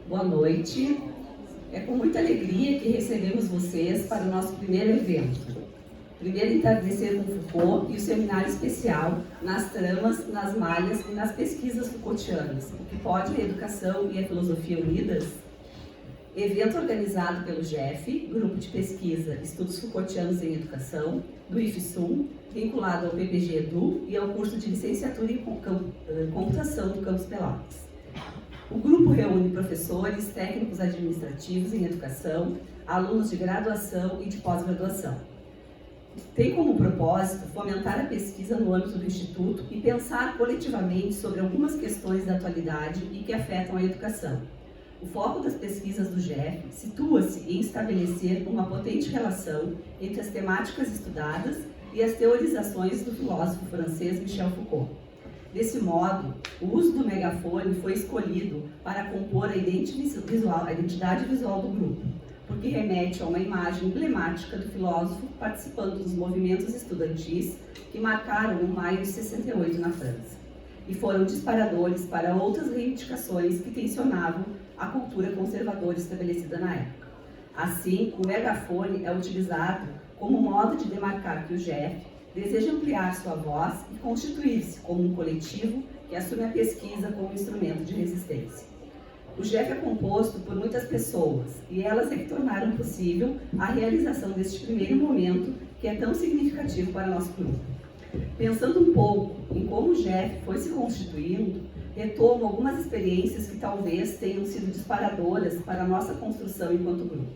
Boa noite. É com muita alegria que recebemos vocês para o nosso primeiro evento. Primeiro Entardecer com Foucault e o seminário especial nas tramas, nas malhas e nas pesquisas Foucaultianas, o que pode a educação e a filosofia unidas? Evento organizado pelo GEF, Grupo de Pesquisa Estudos Foucaultianos em Educação, do IFSUM, vinculado ao PPG Edu e ao curso de licenciatura em computação do Campus Pelotas. O grupo reúne professores, técnicos administrativos em educação, alunos de graduação e de pós-graduação. Tem como propósito fomentar a pesquisa no âmbito do Instituto e pensar coletivamente sobre algumas questões da atualidade e que afetam a educação. O foco das pesquisas do GEF situa-se em estabelecer uma potente relação entre as temáticas estudadas e as teorizações do filósofo francês Michel Foucault. Desse modo, o uso do megafone foi escolhido para compor a identidade visual do grupo, porque remete a uma imagem emblemática do filósofo participando dos movimentos estudantis que marcaram o maio de 68 na França, e foram disparadores para outras reivindicações que tensionavam a cultura conservadora estabelecida na época. Assim, o megafone é utilizado como modo de demarcar que o GEF deseja ampliar sua voz e constituir-se como um coletivo que assume a pesquisa como instrumento de resistência. O GEF é composto por muitas pessoas e elas é que tornaram possível a realização deste primeiro momento que é tão significativo para nosso grupo. Pensando um pouco em como o GEF foi se constituindo, retomo algumas experiências que talvez tenham sido disparadoras para a nossa construção enquanto grupo.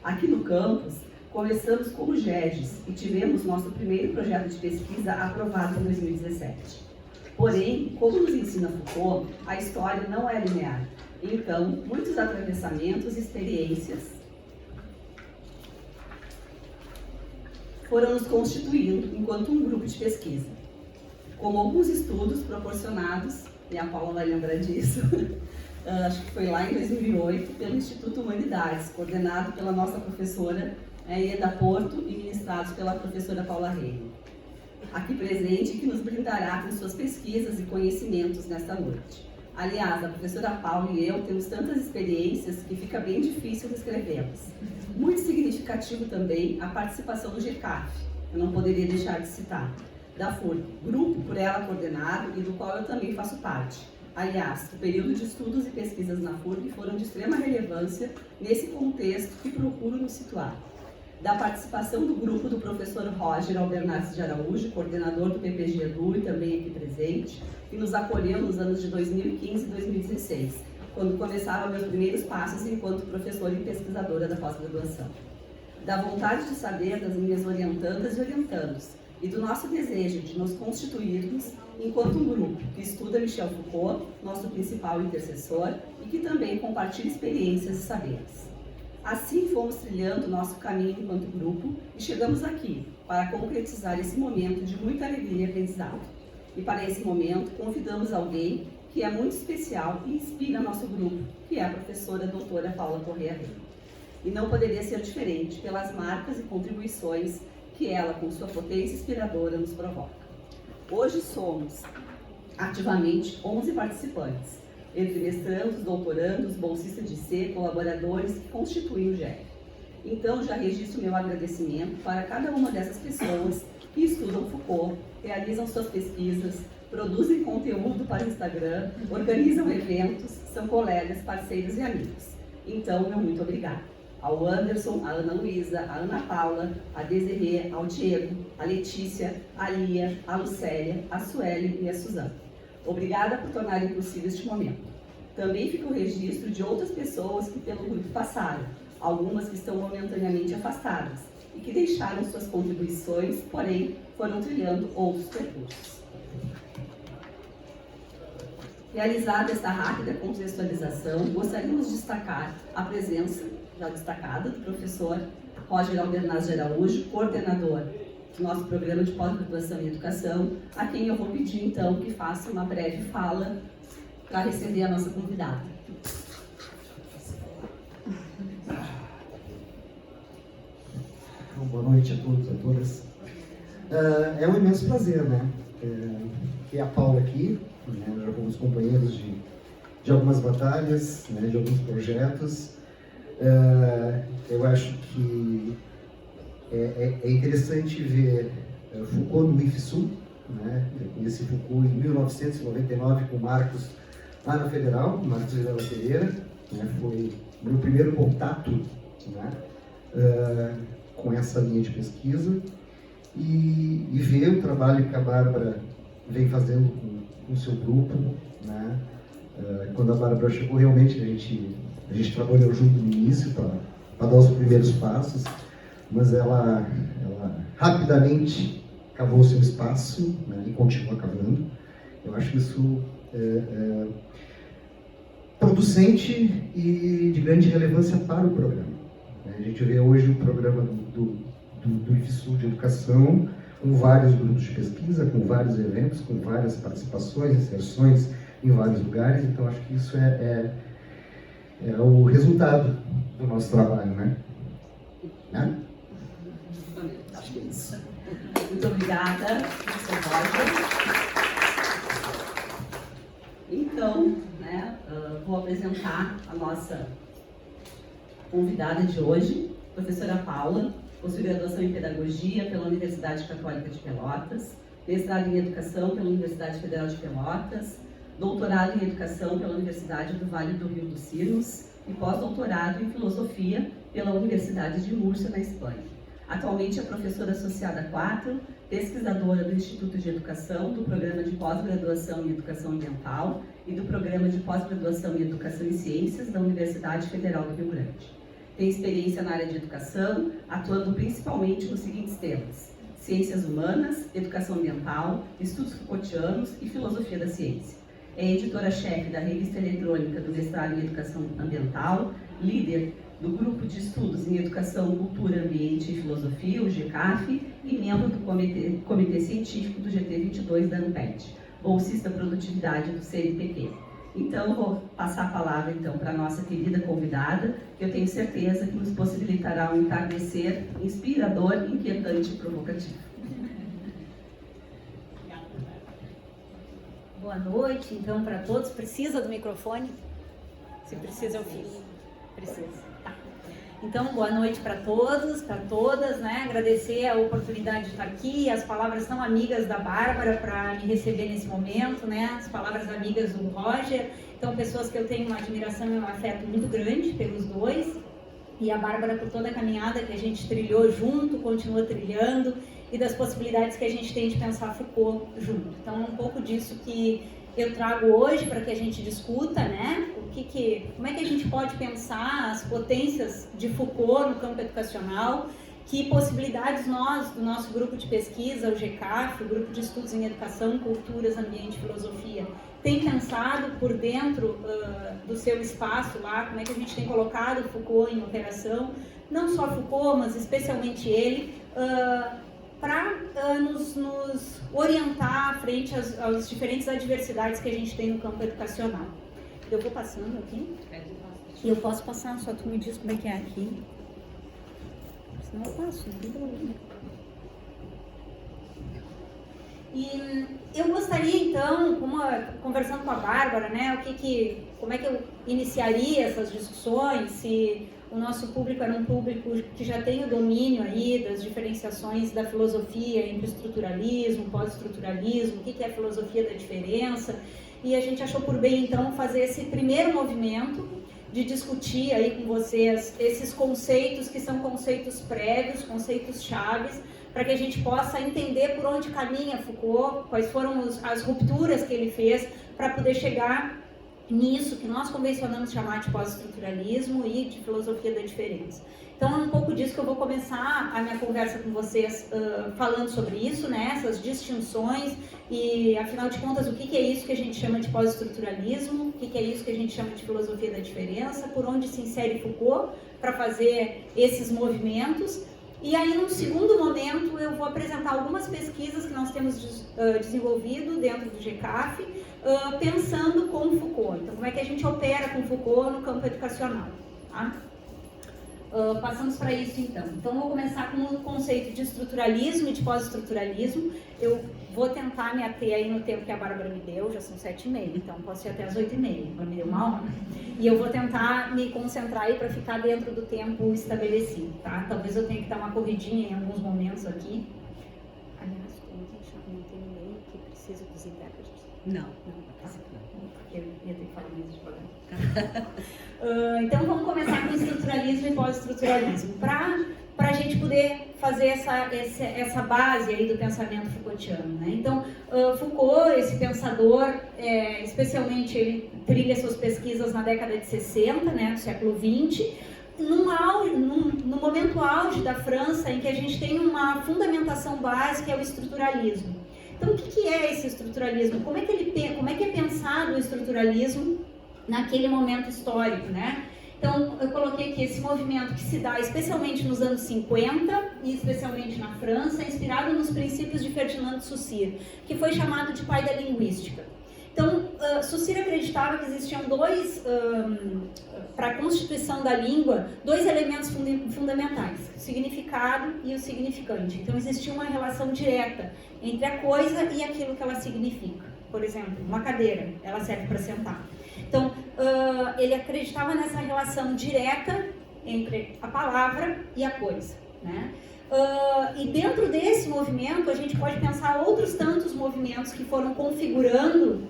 Aqui no campus, começamos como GEDES e tivemos nosso primeiro projeto de pesquisa aprovado em 2017. Porém, como nos ensina Foucault, a história não é linear. Então, muitos atravessamentos e experiências foram nos constituindo enquanto um grupo de pesquisa. Como alguns estudos proporcionados, e a Paula vai lembrar disso, acho que foi lá em 2008, pelo Instituto Humanidades, coordenado pela nossa professora Ieda Porto e ministrados pela professora Paula Reino, aqui presente, que nos brindará com suas pesquisas e conhecimentos nesta noite. Aliás, a professora Paula e eu temos tantas experiências que fica bem difícil descrevê-las. Muito significativo também a participação do GECAF, eu não poderia deixar de citar, da FURG, grupo por ela coordenado e do qual eu também faço parte. Aliás, o período de estudos e pesquisas na FURG foram de extrema relevância nesse contexto que procuro nos situar. Da participação do grupo do professor Roger Albernaz de Araújo, coordenador do PPG Edu e também aqui presente, que nos acolheu nos anos de 2015 e 2016, quando começava meus primeiros passos enquanto professora e pesquisadora da pós-graduação. Da vontade de saber das minhas orientandas e orientandos, e do nosso desejo de nos constituirmos enquanto um grupo que estuda Michel Foucault, nosso principal intercessor, e que também compartilha experiências e saberes. Assim fomos trilhando nosso caminho enquanto grupo e chegamos aqui para concretizar esse momento de muita alegria e aprendizado. E para esse momento convidamos alguém que é muito especial e inspira nosso grupo, que é a professora doutora Paula Corrêa Reino. E não poderia ser diferente pelas marcas e contribuições que ela, com sua potência inspiradora, nos provoca. Hoje somos ativamente 11 participantes, entre mestrandos, doutorandos, bolsistas de C, colaboradores que constituem o GEF. Então, já registro meu agradecimento para cada uma dessas pessoas que estudam Foucault, realizam suas pesquisas, produzem conteúdo para o Instagram, organizam eventos, são colegas, parceiros e amigos. Então, meu muito obrigada. Ao Anderson, a Ana Luísa, a Ana Paula, a Desirê, ao Diego, a Letícia, a Lia, a Lucélia, a Sueli e a Suzana. Obrigada por tornarem possível este momento. Também fica o registro de outras pessoas que pelo grupo passaram, algumas que estão momentaneamente afastadas e que deixaram suas contribuições, porém foram trilhando outros percursos. Realizada esta rápida contextualização, gostaríamos de destacar a presença já destacada do professor Roger Albernaz de Araújo, coordenador do nosso programa de pós-graduação em educação, a quem eu vou pedir então que faça uma breve fala para receber a nossa convidada. Bom, boa noite a todos e a todas. É um imenso prazer, né? Ter a Paula aqui, né? Já fomos companheiros de algumas batalhas, né, de alguns projetos. Eu acho que é interessante ver Foucault no IFSU, né? Eu conheci Foucault em 1999 com Marcos lá na Federal, Marcos Vidal Pereira, né? Foi o meu primeiro contato, né? Com essa linha de pesquisa e ver o trabalho que a Bárbara vem fazendo com o seu grupo, né? Quando a Bárbara chegou, realmente a gente trabalhou junto no início para dar os primeiros passos, mas ela rapidamente cavou o seu espaço, né, e continua cavando. Eu acho isso producente e de grande relevância para o programa. A gente vê hoje o programa do IFSU de Educação, com vários grupos de pesquisa, com vários eventos, com várias participações, inserções em vários lugares. Então, acho que isso é o resultado do nosso trabalho, né? Acho que é isso. Muito obrigada, professor Borja. Então, né, vou apresentar a nossa convidada de hoje, professora Paula, possui graduação em Pedagogia pela Universidade Católica de Pelotas, mestrado em Educação pela Universidade Federal de Pelotas, doutorado em Educação pela Universidade do Vale do Rio dos Sinos e pós-doutorado em Filosofia pela Universidade de Múrcia, na Espanha. Atualmente é professora associada 4, pesquisadora do Instituto de Educação, do Programa de Pós-Graduação em Educação Ambiental e do Programa de Pós-Graduação em Educação e Ciências da Universidade Federal do Rio Grande. Tem experiência na área de educação, atuando principalmente nos seguintes temas: ciências humanas, educação ambiental, estudos Foucaultianos e filosofia da ciência. É editora-chefe da revista eletrônica do mestrado em Educação Ambiental, líder do Grupo de Estudos em Educação, Cultura, Ambiente e Filosofia, o GECAF, e membro do Comitê Científico do GT22 da ANPET, bolsista Produtividade do CNPq. Então, vou passar a palavra então, para a nossa querida convidada, que eu tenho certeza que nos possibilitará um entardecer inspirador, inquietante e provocativo. Boa noite, então, para todos. Precisa do microfone? Se precisa, eu fiz. Precisa. Tá. Então, boa noite para todos, para todas, né? Agradecer a oportunidade de estar aqui, as palavras tão amigas da Bárbara para me receber nesse momento, né? As palavras amigas do Roger. Então, pessoas que eu tenho uma admiração e um afeto muito grande pelos dois. E a Bárbara por toda a caminhada que a gente trilhou junto, continua trilhando, e das possibilidades que a gente tem de pensar Foucault junto. Então, é um pouco disso que eu trago hoje para que a gente discuta, né? Como é que a gente pode pensar as potências de Foucault no campo educacional, que possibilidades nós, do nosso grupo de pesquisa, o GECAF, o Grupo de Estudos em Educação, Culturas, Ambiente e Filosofia, tem pensado por dentro do seu espaço lá, como é que a gente tem colocado Foucault em operação, não só Foucault, mas especialmente ele, para nos orientar frente às diferentes adversidades que a gente tem no campo educacional. Eu vou passando aqui. E eu posso passar, só tu me diz como é que é aqui. Senão eu passo, não tem problema. E eu gostaria então, conversando com a Bárbara, né, como é que eu iniciaria essas discussões, se o nosso público era um público que já tem o domínio aí das diferenciações da filosofia entre estruturalismo, pós-estruturalismo, o que é a filosofia da diferença, e a gente achou por bem então fazer esse primeiro movimento de discutir aí com vocês esses conceitos que são conceitos prévios, conceitos chaves, para que a gente possa entender por onde caminha Foucault, quais foram as rupturas que ele fez para poder chegar nisso que nós convencionamos chamar de pós-estruturalismo e de filosofia da diferença. Então é um pouco disso que eu vou começar a minha conversa com vocês falando sobre isso, né? Essas distinções e, afinal de contas, o que é isso que a gente chama de pós-estruturalismo, o que é isso que a gente chama de filosofia da diferença, por onde se insere Foucault para fazer esses movimentos. E aí, num segundo momento, eu vou apresentar algumas pesquisas que nós temos desenvolvido dentro do GECAF, pensando com Foucault. Então, como é que a gente opera com Foucault no campo educacional, tá? Passamos para isso, então. Então, vou começar com o conceito de estruturalismo e de pós-estruturalismo. Eu vou tentar me ater aí no tempo que a Bárbara me deu, já são 7h30, então posso ir até as 8h30, ela me deu 1 hora. E eu vou tentar me concentrar aí para ficar dentro do tempo estabelecido, tá? Talvez eu tenha que dar uma corridinha em alguns momentos aqui. Aliás, como não tem ninguém que precisa dos intérpretes? Não. Porque eu ia ter que falar mais devagar. Então vamos começar com estruturalismo e pós-estruturalismo, para a gente poder fazer essa base aí do pensamento Foucaultiano, né? Então, Foucault, esse pensador, especialmente ele trilha suas pesquisas na década de 60, né, do século XX, no momento auge da França, em que a gente tem uma fundamentação básica, é o estruturalismo. Então, o que é esse estruturalismo? Como é que é pensado o estruturalismo naquele momento histórico, né? Então, eu coloquei aqui esse movimento que se dá especialmente nos anos 50 e especialmente na França, inspirado nos princípios de Ferdinand de Saussure, que foi chamado de pai da linguística. Então, Saussure acreditava que existiam para a constituição da língua, 2 elementos fundamentais, o significado e o significante. Então, existia uma relação direta entre a coisa e aquilo que ela significa. Por exemplo, uma cadeira, ela serve para sentar. Então, ele acreditava nessa relação direta entre a palavra e a coisa, né? E dentro desse movimento, a gente pode pensar outros tantos movimentos que foram configurando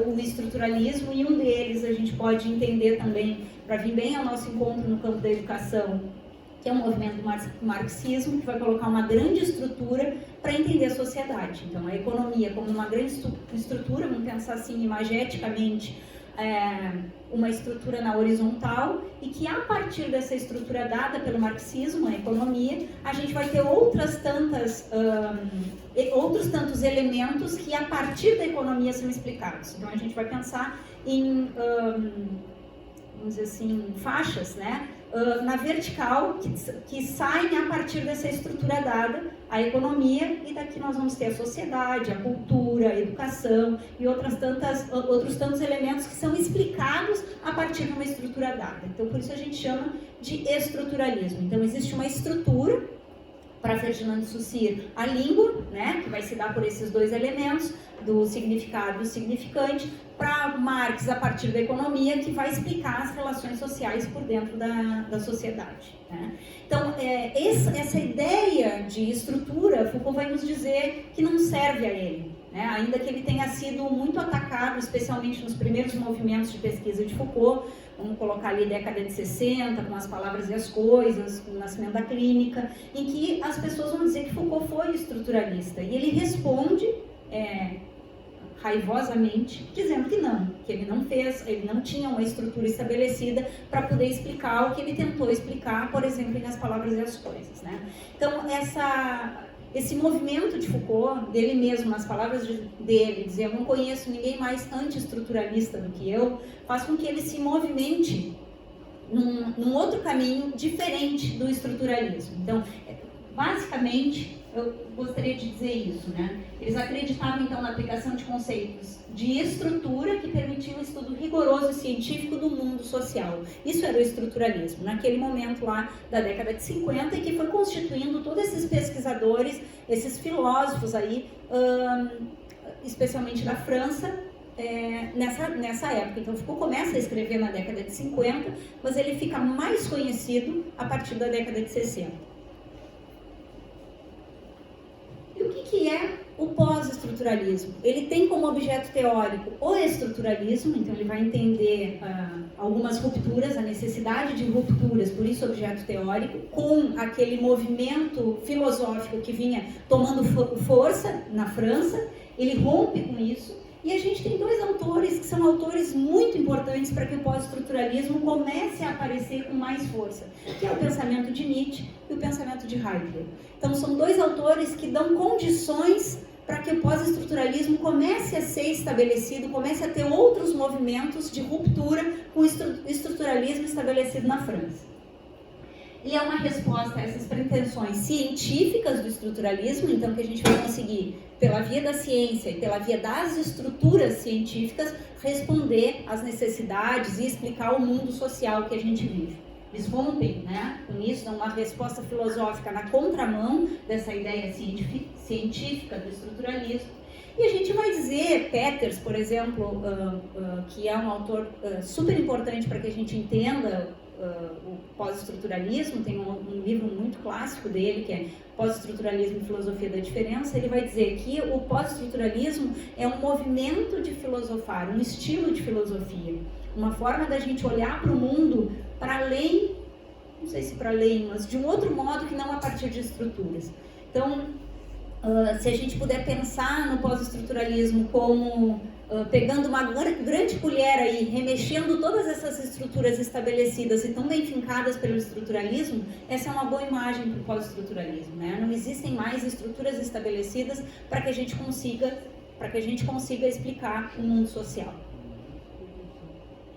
o estruturalismo, e um deles a gente pode entender também, para vir bem ao nosso encontro no campo da educação, que é o movimento do marxismo, que vai colocar uma grande estrutura para entender a sociedade. Então, a economia como uma grande estrutura, vamos pensar assim, imageticamente, uma estrutura na horizontal, e que a partir dessa estrutura dada pelo marxismo, a economia, a gente vai ter outros tantos elementos que a partir da economia são explicados. Então a gente vai pensar em, vamos dizer assim, faixas, né? Na vertical, que saem a partir dessa estrutura dada, a economia, e daqui nós vamos ter a sociedade, a cultura, a educação e outros tantos elementos que são explicados a partir de uma estrutura dada. Então, por isso a gente chama de estruturalismo. Então, existe uma estrutura, para Ferdinand de Saussure, a língua, né, que vai se dar por esses 2 elementos, do significado e do significante, para Marx, a partir da economia, que vai explicar as relações sociais por dentro da sociedade, né? Então, essa ideia de estrutura, Foucault vai nos dizer que não serve a ele, né? Ainda que ele tenha sido muito atacado, especialmente nos primeiros movimentos de pesquisa de Foucault, vamos colocar ali década de 60, com as palavras e as coisas, com o nascimento da clínica, em que as pessoas vão dizer que Foucault foi estruturalista, e ele responde raivosamente, dizendo que ele não tinha uma estrutura estabelecida para poder explicar o que ele tentou explicar, por exemplo, nas palavras e as coisas, né? Então, esse movimento de Foucault, dele mesmo, nas palavras dele, dizer eu não conheço ninguém mais anti-estruturalista do que eu, faz com que ele se movimente num outro caminho diferente do estruturalismo. Então, basicamente, eu gostaria de dizer isso, né? Eles acreditavam, então, na aplicação de conceitos de estrutura que permitiam um estudo rigoroso e científico do mundo social. Isso era o estruturalismo, naquele momento lá da década de 50, e que foi constituindo todos esses pesquisadores, esses filósofos aí, especialmente da França, nessa época. Então, Foucault começa a escrever na década de 50, mas ele fica mais conhecido a partir da década de 60. E o que é o pós-estruturalismo? Ele tem como objeto teórico o estruturalismo, então ele vai entender algumas rupturas, a necessidade de rupturas, por isso objeto teórico, com aquele movimento filosófico que vinha tomando força na França. Ele rompe com isso, e a gente tem 2 autores que são autores muito importantes para que o pós-estruturalismo comece a aparecer com mais força, que é o pensamento de Nietzsche e o pensamento de Heidegger. Então, são 2 autores que dão condições para que o pós-estruturalismo comece a ser estabelecido, comece a ter outros movimentos de ruptura com o estruturalismo estabelecido na França. E é uma resposta a essas pretensões científicas do estruturalismo, então que a gente vai conseguir, pela via da ciência e pela via das estruturas científicas, responder às necessidades e explicar o mundo social que a gente vive. Eles rompem, né, com isso, dão uma resposta filosófica na contramão dessa ideia científica do estruturalismo. E a gente vai dizer, Peters, por exemplo, que é um autor super importante para que a gente entenda o pós-estruturalismo, tem um livro muito clássico dele, que é Pós-estruturalismo e Filosofia da Diferença. Ele vai dizer que o pós-estruturalismo é um movimento de filosofar, um estilo de filosofia, uma forma da gente olhar para o mundo para além, não sei se para além, mas de um outro modo que não a partir de estruturas. Então, se a gente puder pensar no pós-estruturalismo como pegando uma grande colher aí, remexendo todas essas estruturas estabelecidas e tão bem fincadas pelo estruturalismo, essa é uma boa imagem para o pós-estruturalismo, né? Não existem mais estruturas estabelecidas para que a gente consiga explicar o mundo social.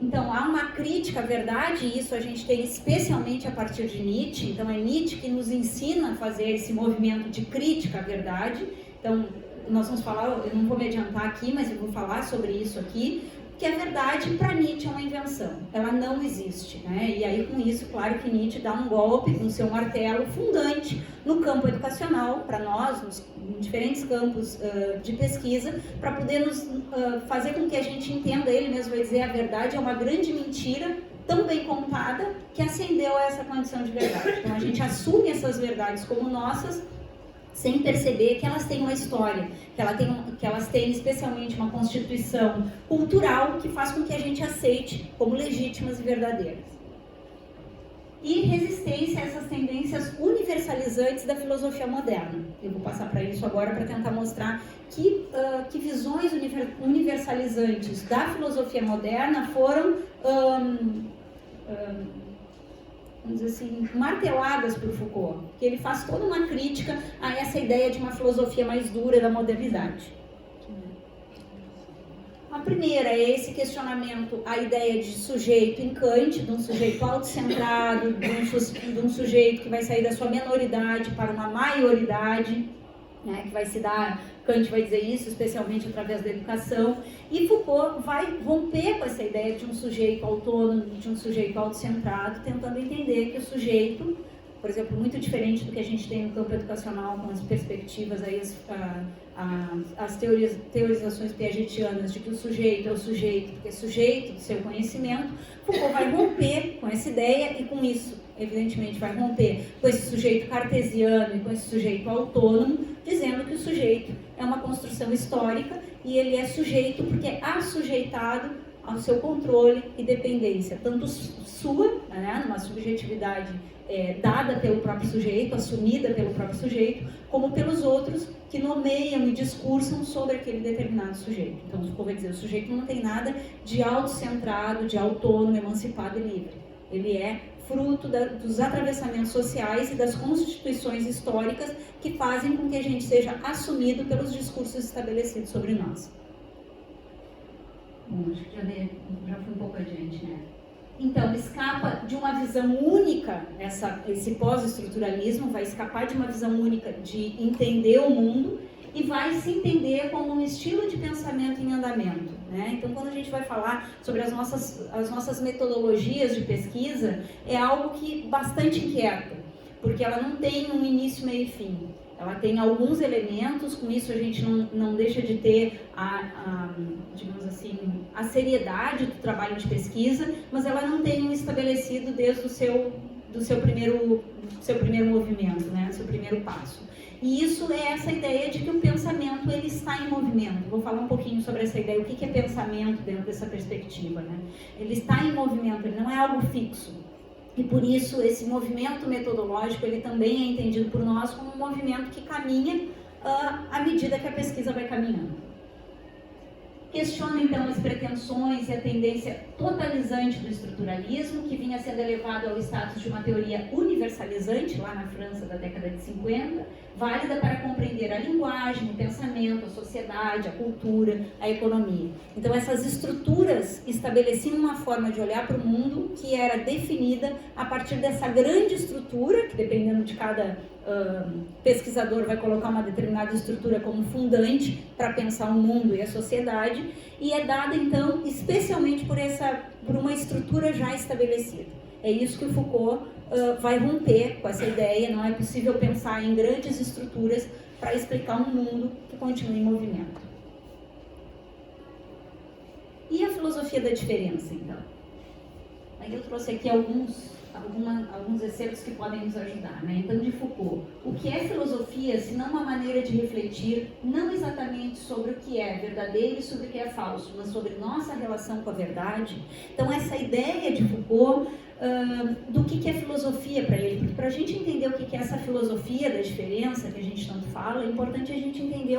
Então, há uma crítica à verdade, e isso a gente tem especialmente a partir de Nietzsche. Então, é Nietzsche que nos ensina a fazer esse movimento de crítica à verdade. Então, nós vamos falar, eu não vou me adiantar aqui, mas eu vou falar sobre isso aqui, que a verdade, para Nietzsche, é uma invenção. Ela não existe, né? E aí, com isso, claro que Nietzsche dá um golpe com seu martelo fundante no campo educacional, para nós, em diferentes campos de pesquisa, para poder nos fazer com que a gente entenda, ele mesmo vai dizer, a verdade é uma grande mentira, tão bem contada, que ascendeu a essa condição de verdade. Então, a gente assume essas verdades como nossas, sem perceber que elas têm uma história, que elas têm especialmente uma constituição cultural que faz com que a gente aceite como legítimas e verdadeiras. E resistência a essas tendências universalizantes da filosofia moderna. Eu vou passar para isso agora para tentar mostrar que visões universalizantes da filosofia moderna foram vamos dizer assim, marteladas por Foucault, que ele faz toda uma crítica a essa ideia de uma filosofia mais dura da modernidade. A primeira é esse questionamento, a ideia de sujeito em Kant, de um sujeito autocentrado, de um sujeito que vai sair da sua minoridade para uma maioridade, né, que vai se dar, Kant vai dizer isso, especialmente através da educação, e Foucault vai romper com essa ideia de um sujeito autônomo, de um sujeito autocentrado, tentando entender que o sujeito, por exemplo, muito diferente do que a gente tem no campo educacional, com as perspectivas, aí, as teorizações piagetianas de que o sujeito é o sujeito, porque é sujeito do seu conhecimento, Foucault vai romper com essa ideia e com isso, evidentemente, vai romper com esse sujeito cartesiano e com esse sujeito autônomo, dizendo que o sujeito é uma construção histórica e ele é sujeito porque é assujeitado ao seu controle e dependência, tanto sua, né, numa subjetividade dada pelo próprio sujeito, assumida pelo próprio sujeito, como pelos outros que nomeiam e discursam sobre aquele determinado sujeito. Então, Foucault vai dizer, o sujeito não tem nada de autocentrado, de autônomo, emancipado e livre. Ele é fruto dos atravessamentos sociais e das constituições históricas que fazem com que a gente seja assumido pelos discursos estabelecidos sobre nós. Bom, acho que já fui um pouco adiante, né? Então, escapa de uma visão única, esse pós-estruturalismo vai escapar de uma visão única de entender o mundo e vai se entender como um estilo de pensamento em andamento, né? Então, quando a gente vai falar sobre as nossas metodologias de pesquisa, é algo que bastante inquieta, porque ela não tem um início, meio e fim. Ela tem alguns elementos, com isso a gente não deixa de ter digamos assim, a seriedade do trabalho de pesquisa, mas ela não tem um estabelecido desde do seu primeiro movimento, né, do seu primeiro passo. E isso é essa ideia de que o pensamento ele está em movimento. Vou falar um pouquinho sobre essa ideia, o que é pensamento dentro dessa perspectiva, né? Ele está em movimento, ele não é algo fixo. E por isso esse movimento metodológico ele também é entendido por nós como um movimento que caminha à medida que a pesquisa vai caminhando. Questiona então as pretensões e a tendência totalizante do estruturalismo, que vinha sendo elevado ao status de uma teoria universalizante lá na França da década de 50, válida para compreender a linguagem, o pensamento, a sociedade, a cultura, a economia. Então essas estruturas estabeleciam uma forma de olhar para o mundo que era definida a partir dessa grande estrutura, que dependendo de cada pesquisador vai colocar uma determinada estrutura como fundante para pensar o mundo e a sociedade, e é dada então especialmente por uma estrutura já estabelecida. É isso que o Foucault vai romper com essa ideia. Não é possível pensar em grandes estruturas para explicar um mundo que continua em movimento. E a filosofia da diferença, então? Aí eu trouxe aqui alguns excertos que podem nos ajudar, né? Então, de Foucault, o que é filosofia, se não uma maneira de refletir, não exatamente sobre o que é verdadeiro e sobre o que é falso, mas sobre nossa relação com a verdade? Então, essa ideia de Foucault do que é filosofia para ele, porque para a gente entender o que é essa filosofia da diferença que a gente tanto fala, é importante a gente entender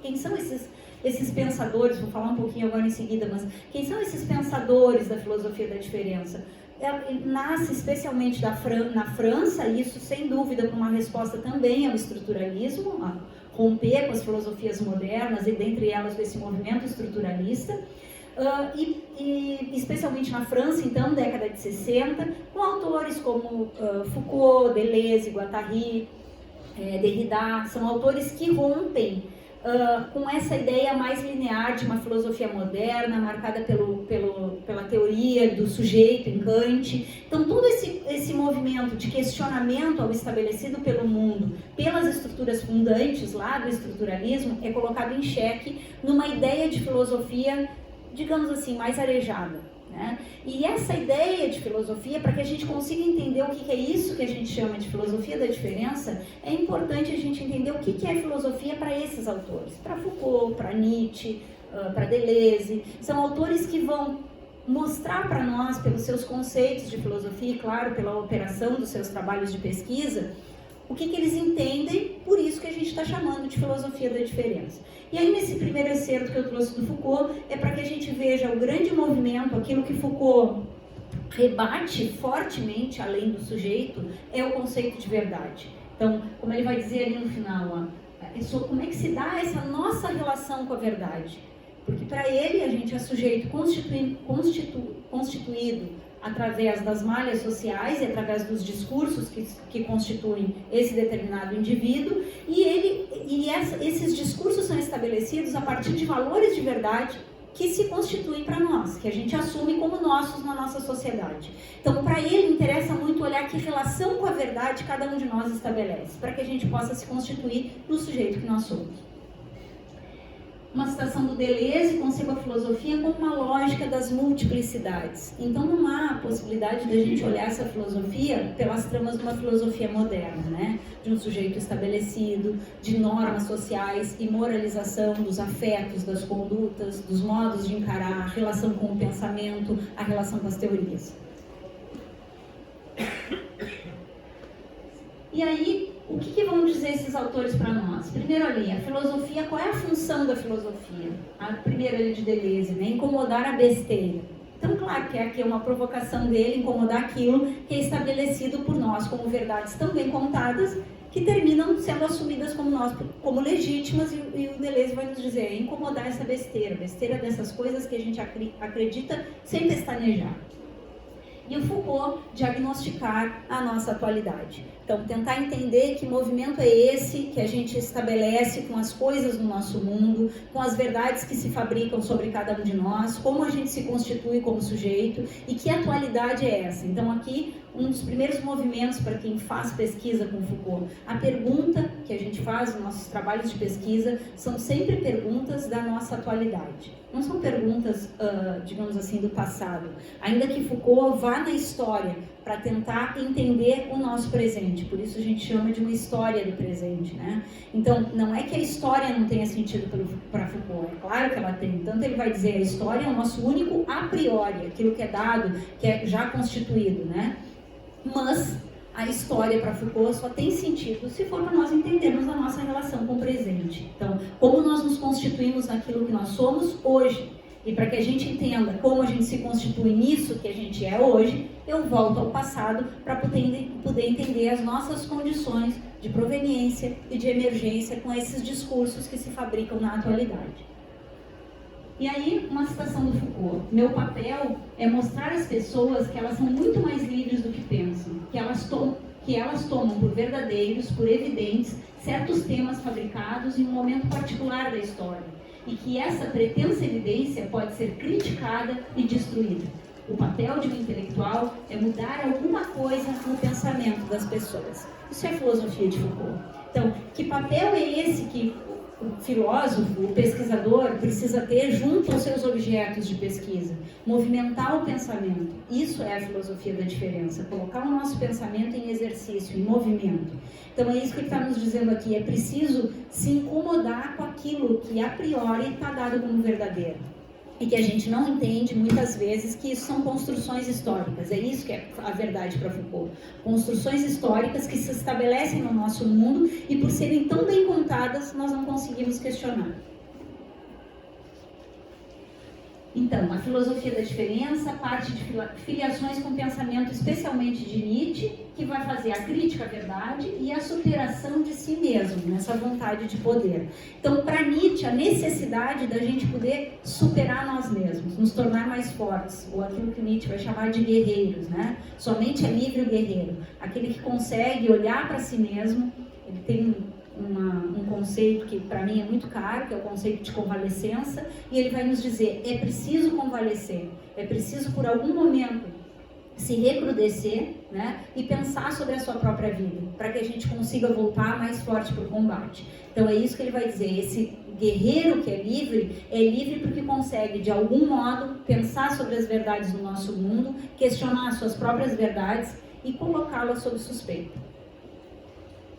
quem são esses pensadores. Vou falar um pouquinho agora em seguida, mas quem são esses pensadores da filosofia da diferença? Ela nasce especialmente na França, e isso sem dúvida com uma resposta também ao estruturalismo, a romper com as filosofias modernas e dentre elas desse movimento estruturalista, e especialmente na França, então, década de 60, com autores como Foucault, Deleuze, Guattari, Derrida. São autores que rompem com essa ideia mais linear de uma filosofia moderna, marcada pela teoria do sujeito em Kant. Então, todo esse movimento de questionamento ao estabelecido pelo mundo, pelas estruturas fundantes lá do estruturalismo, é colocado em xeque numa ideia de filosofia, digamos assim, mais arejada, né? E essa ideia de filosofia, para que a gente consiga entender o que é isso que a gente chama de filosofia da diferença, é importante a gente entender o que é filosofia para esses autores, para Foucault, para Nietzsche, para Deleuze. São autores que vão mostrar para nós, pelos seus conceitos de filosofia e, claro, pela operação dos seus trabalhos de pesquisa, o que eles entendem, por isso que a gente está chamando de filosofia da diferença. E aí, nesse primeiro excerto que eu trouxe do Foucault, é para que a gente veja o grande movimento, aquilo que Foucault rebate fortemente, além do sujeito, é o conceito de verdade. Então, como ele vai dizer ali no final, como é que se dá essa nossa relação com a verdade? Porque para ele, a gente é sujeito constituído através das malhas sociais e através dos discursos que constituem esse determinado indivíduo, esses discursos são estabelecidos a partir de valores de verdade que se constituem para nós, que a gente assume como nossos na nossa sociedade. Então, para ele, interessa muito olhar que relação com a verdade cada um de nós estabelece, para que a gente possa se constituir no sujeito que nós somos. Uma citação do Deleuze concebe a filosofia como uma lógica das multiplicidades. Então não há possibilidade de a gente olhar essa filosofia pelas tramas de uma filosofia moderna, né? De um sujeito estabelecido, de normas sociais e moralização dos afetos, das condutas, dos modos de encarar, a relação com o pensamento, a relação com as teorias. E aí, o que vão dizer esses autores para nós? Primeiro ali, a filosofia, qual é a função da filosofia? A primeira ali de Deleuze, né? Incomodar a besteira. Então, claro que aqui é uma provocação dele, incomodar aquilo que é estabelecido por nós como verdades tão bem contadas, que terminam sendo assumidas como legítimas, e o Deleuze vai nos dizer, incomodar essa besteira dessas coisas que a gente acredita sem pestanejar. E o Foucault diagnosticar a nossa atualidade. Então, tentar entender que movimento é esse que a gente estabelece com as coisas do nosso mundo, com as verdades que se fabricam sobre cada um de nós, como a gente se constitui como sujeito e que atualidade é essa. Então, aqui, um dos primeiros movimentos para quem faz pesquisa com Foucault. A pergunta que a gente faz nos nossos trabalhos de pesquisa são sempre perguntas da nossa atualidade. Não são perguntas, digamos assim, do passado. Ainda que Foucault vá na história para tentar entender o nosso presente. Por isso a gente chama de uma história do presente, né? Então, não é que a história não tenha sentido para Foucault. É claro que ela tem. Tanto ele vai dizer, a história é o nosso único a priori, aquilo que é dado, que é já constituído, né? Mas a história para Foucault só tem sentido se for para nós entendermos a nossa relação com o presente. Então, como nós nos constituímos naquilo que nós somos hoje. E para que a gente entenda como a gente se constitui nisso que a gente é hoje, eu volto ao passado para poder entender as nossas condições de proveniência e de emergência com esses discursos que se fabricam na atualidade. E aí, uma citação do Foucault. Meu papel é mostrar às pessoas que elas são muito mais livres do que pensam, que elas tomam por verdadeiros, por evidentes, certos temas fabricados em um momento particular da história, e que essa pretensa evidência pode ser criticada e destruída. O papel de um intelectual é mudar alguma coisa no pensamento das pessoas. Isso é a filosofia de Foucault. Então, que papel é esse que o filósofo, o pesquisador, precisa ter junto aos seus objetos de pesquisa? Movimentar o pensamento. Isso é a filosofia da diferença. Colocar o nosso pensamento em exercício, em movimento. Então é isso que ele está nos dizendo aqui. É preciso se incomodar com aquilo que a priori está dado como verdadeiro. E que a gente não entende muitas vezes que isso são construções históricas. É isso que é a verdade para Foucault. Construções históricas que se estabelecem no nosso mundo e por serem tão bem contadas, nós não conseguimos questionar. Então, a filosofia da diferença parte de filiações com o pensamento especialmente de Nietzsche, que vai fazer a crítica à verdade e a superação de si mesmo, nessa vontade de poder. Então, para Nietzsche, a necessidade da gente poder superar nós mesmos, nos tornar mais fortes, ou aquilo que Nietzsche vai chamar de guerreiros, né? Somente é livre o guerreiro, aquele que consegue olhar para si mesmo. Ele tem um conceito que para mim é muito caro, que é o conceito de convalescença, e ele vai nos dizer, é preciso convalescer, é preciso por algum momento se recrudescer, né, e pensar sobre a sua própria vida, para que a gente consiga voltar mais forte para o combate. Então é isso que ele vai dizer, esse guerreiro que é livre porque consegue de algum modo pensar sobre as verdades do nosso mundo, questionar as suas próprias verdades e colocá-las sob suspeita.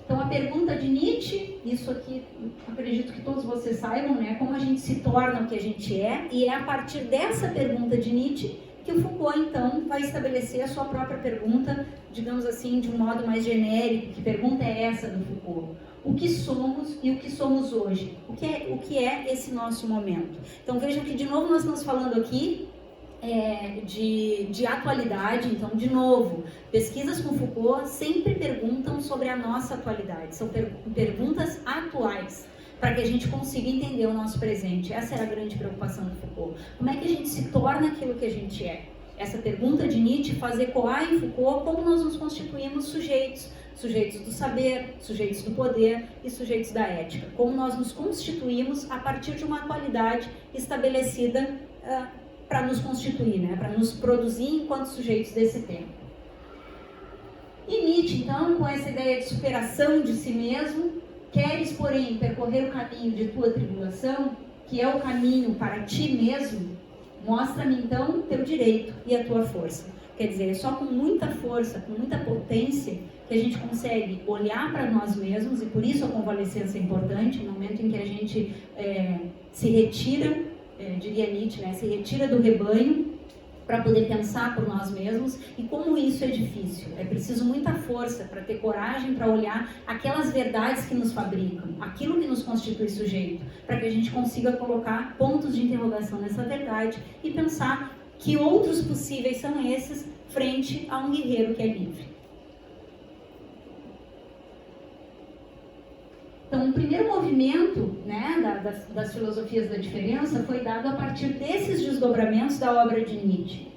Então, a pergunta de Nietzsche, isso aqui, acredito que todos vocês saibam, né? Como a gente se torna o que a gente é, e é a partir dessa pergunta de Nietzsche que o Foucault, então, vai estabelecer a sua própria pergunta, digamos assim, de um modo mais genérico. Que pergunta é essa do Foucault? O que somos e o que somos hoje? O que é esse nosso momento? Então, vejam que, de novo, nós estamos falando aqui de atualidade. Então, de novo, pesquisas com Foucault sempre perguntam sobre a nossa atualidade, são perguntas atuais, para que a gente consiga entender o nosso presente. Essa era a grande preocupação do Foucault. Como é que a gente se torna aquilo que a gente é? Essa pergunta de Nietzsche faz ecoar em Foucault como nós nos constituímos sujeitos do saber, sujeitos do poder e sujeitos da ética. Como nós nos constituímos a partir de uma atualidade estabelecida para nos constituir, né? Para nos produzir enquanto sujeitos desse tempo. E Nietzsche, então, com essa ideia de superação de si mesmo, queres, porém, percorrer o caminho de tua tribulação, que é o caminho para ti mesmo, mostra-me, então, teu direito e a tua força. Quer dizer, é só com muita força, com muita potência, que a gente consegue olhar para nós mesmos, e por isso a convalescença é importante, no momento em que a gente se retira, diria Nietzsche, né, se retira do rebanho para poder pensar por nós mesmos, e como isso é difícil. É preciso muita força para ter coragem para olhar aquelas verdades que nos fabricam, aquilo que nos constitui sujeito, para que a gente consiga colocar pontos de interrogação nessa verdade e pensar que outros possíveis são esses frente a um guerreiro que é livre. Então, o primeiro movimento, né, das filosofias da diferença foi dado a partir desses desdobramentos da obra de Nietzsche.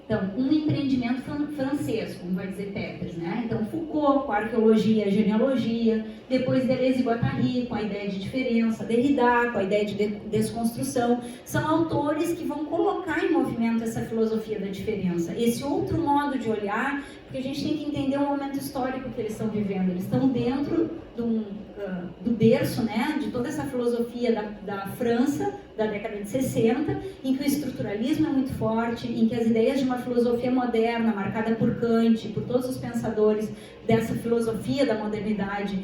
Então, um empreendimento francês, como vai dizer Peters, né? Então, Foucault com a arqueologia e a genealogia, depois Deleuze e Guattari com a ideia de diferença, Derrida com a ideia de desconstrução, são autores que vão colocar em movimento essa filosofia da diferença, esse outro modo de olhar, porque a gente tem que entender o momento histórico que eles estão vivendo. Eles estão dentro do berço, né, de toda essa filosofia da França, da década de 60, em que o estruturalismo é muito forte, em que as ideias de uma filosofia moderna, marcada por Kant, por todos os pensadores dessa filosofia da modernidade,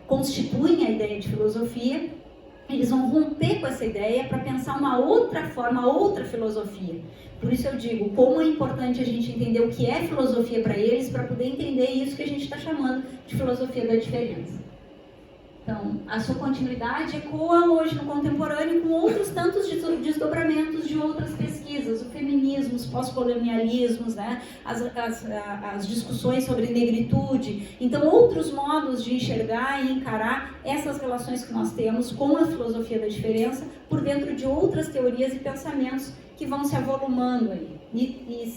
constituem a ideia de filosofia. Eles vão romper com essa ideia para pensar uma outra forma, outra filosofia. Por isso eu digo, como é importante a gente entender o que é filosofia para eles, para poder entender isso que a gente está chamando de filosofia da diferença. Então, a sua continuidade ecoa hoje no contemporâneo com outros tantos desdobramentos de outras pesquisas, o feminismo, os pós-colonialismos, né? as discussões sobre negritude. Então, outros modos de enxergar e encarar essas relações que nós temos com a filosofia da diferença por dentro de outras teorias e pensamentos que vão se avolumando aí e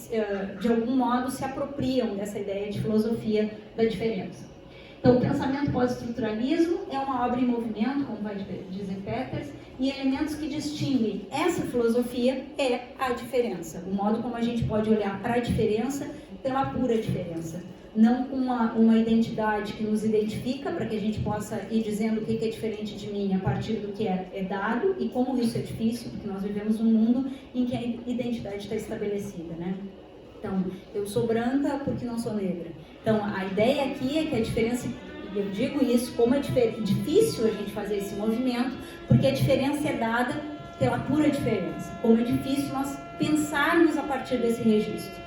de algum modo se apropriam dessa ideia de filosofia da diferença. Então, o pensamento pós-estruturalismo é uma obra em movimento, como vai dizer Peters, e elementos que distinguem essa filosofia é a diferença. O modo como a gente pode olhar para a diferença pela pura diferença. Não com uma identidade que nos identifica, para que a gente possa ir dizendo o que é diferente de mim a partir do que é dado, e como isso é difícil, porque nós vivemos num mundo em que a identidade está estabelecida, né? Então, eu sou branca porque não sou negra. Então, a ideia aqui é que a diferença, e eu digo isso, como é difícil a gente fazer esse movimento, porque a diferença é dada pela pura diferença. Como é difícil nós pensarmos a partir desse registro.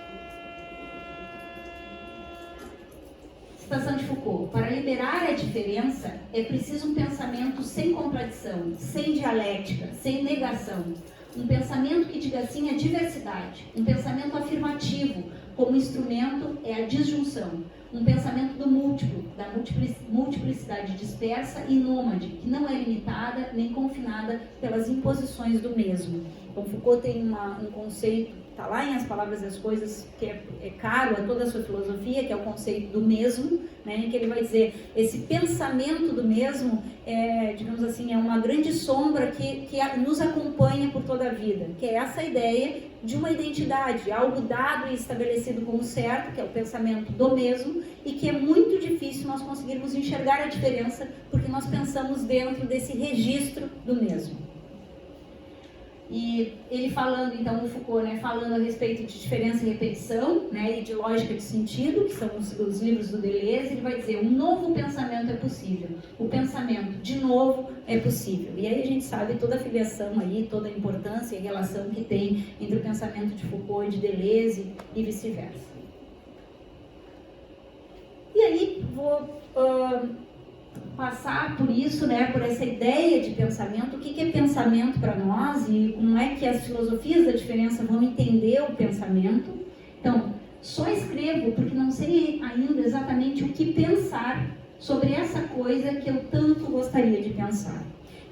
Citação de Foucault: para liberar a diferença é preciso um pensamento sem contradição, sem dialética, sem negação. Um pensamento que diga sim à diversidade, um pensamento afirmativo, como instrumento é a disjunção. Um pensamento do múltiplo, da multiplicidade dispersa e nômade, que não é limitada nem confinada pelas imposições do mesmo. Então Foucault tem um conceito, está lá em As Palavras e as Coisas, que é caro a toda a sua filosofia, que é o conceito do mesmo, né, em que ele vai dizer, esse pensamento do mesmo, digamos assim, é uma grande sombra que nos acompanha por toda a vida, que é essa ideia de uma identidade, algo dado e estabelecido como certo, que é o pensamento do mesmo, e que é muito difícil nós conseguirmos enxergar a diferença, porque nós pensamos dentro desse registro do mesmo. E ele falando, então, o Foucault, né, falando a respeito de diferença e repetição, né, e de lógica de sentido, que são os livros do Deleuze, ele vai dizer, um novo pensamento é possível, o pensamento de novo é possível. E aí a gente sabe toda a filiação aí, toda a importância e relação que tem entre o pensamento de Foucault e de Deleuze e vice-versa. E aí vou passar por isso, né, por essa ideia de pensamento, o que é pensamento para nós e como é que as filosofias da diferença vão entender o pensamento. Então, só escrevo porque não sei ainda exatamente o que pensar sobre essa coisa que eu tanto gostaria de pensar.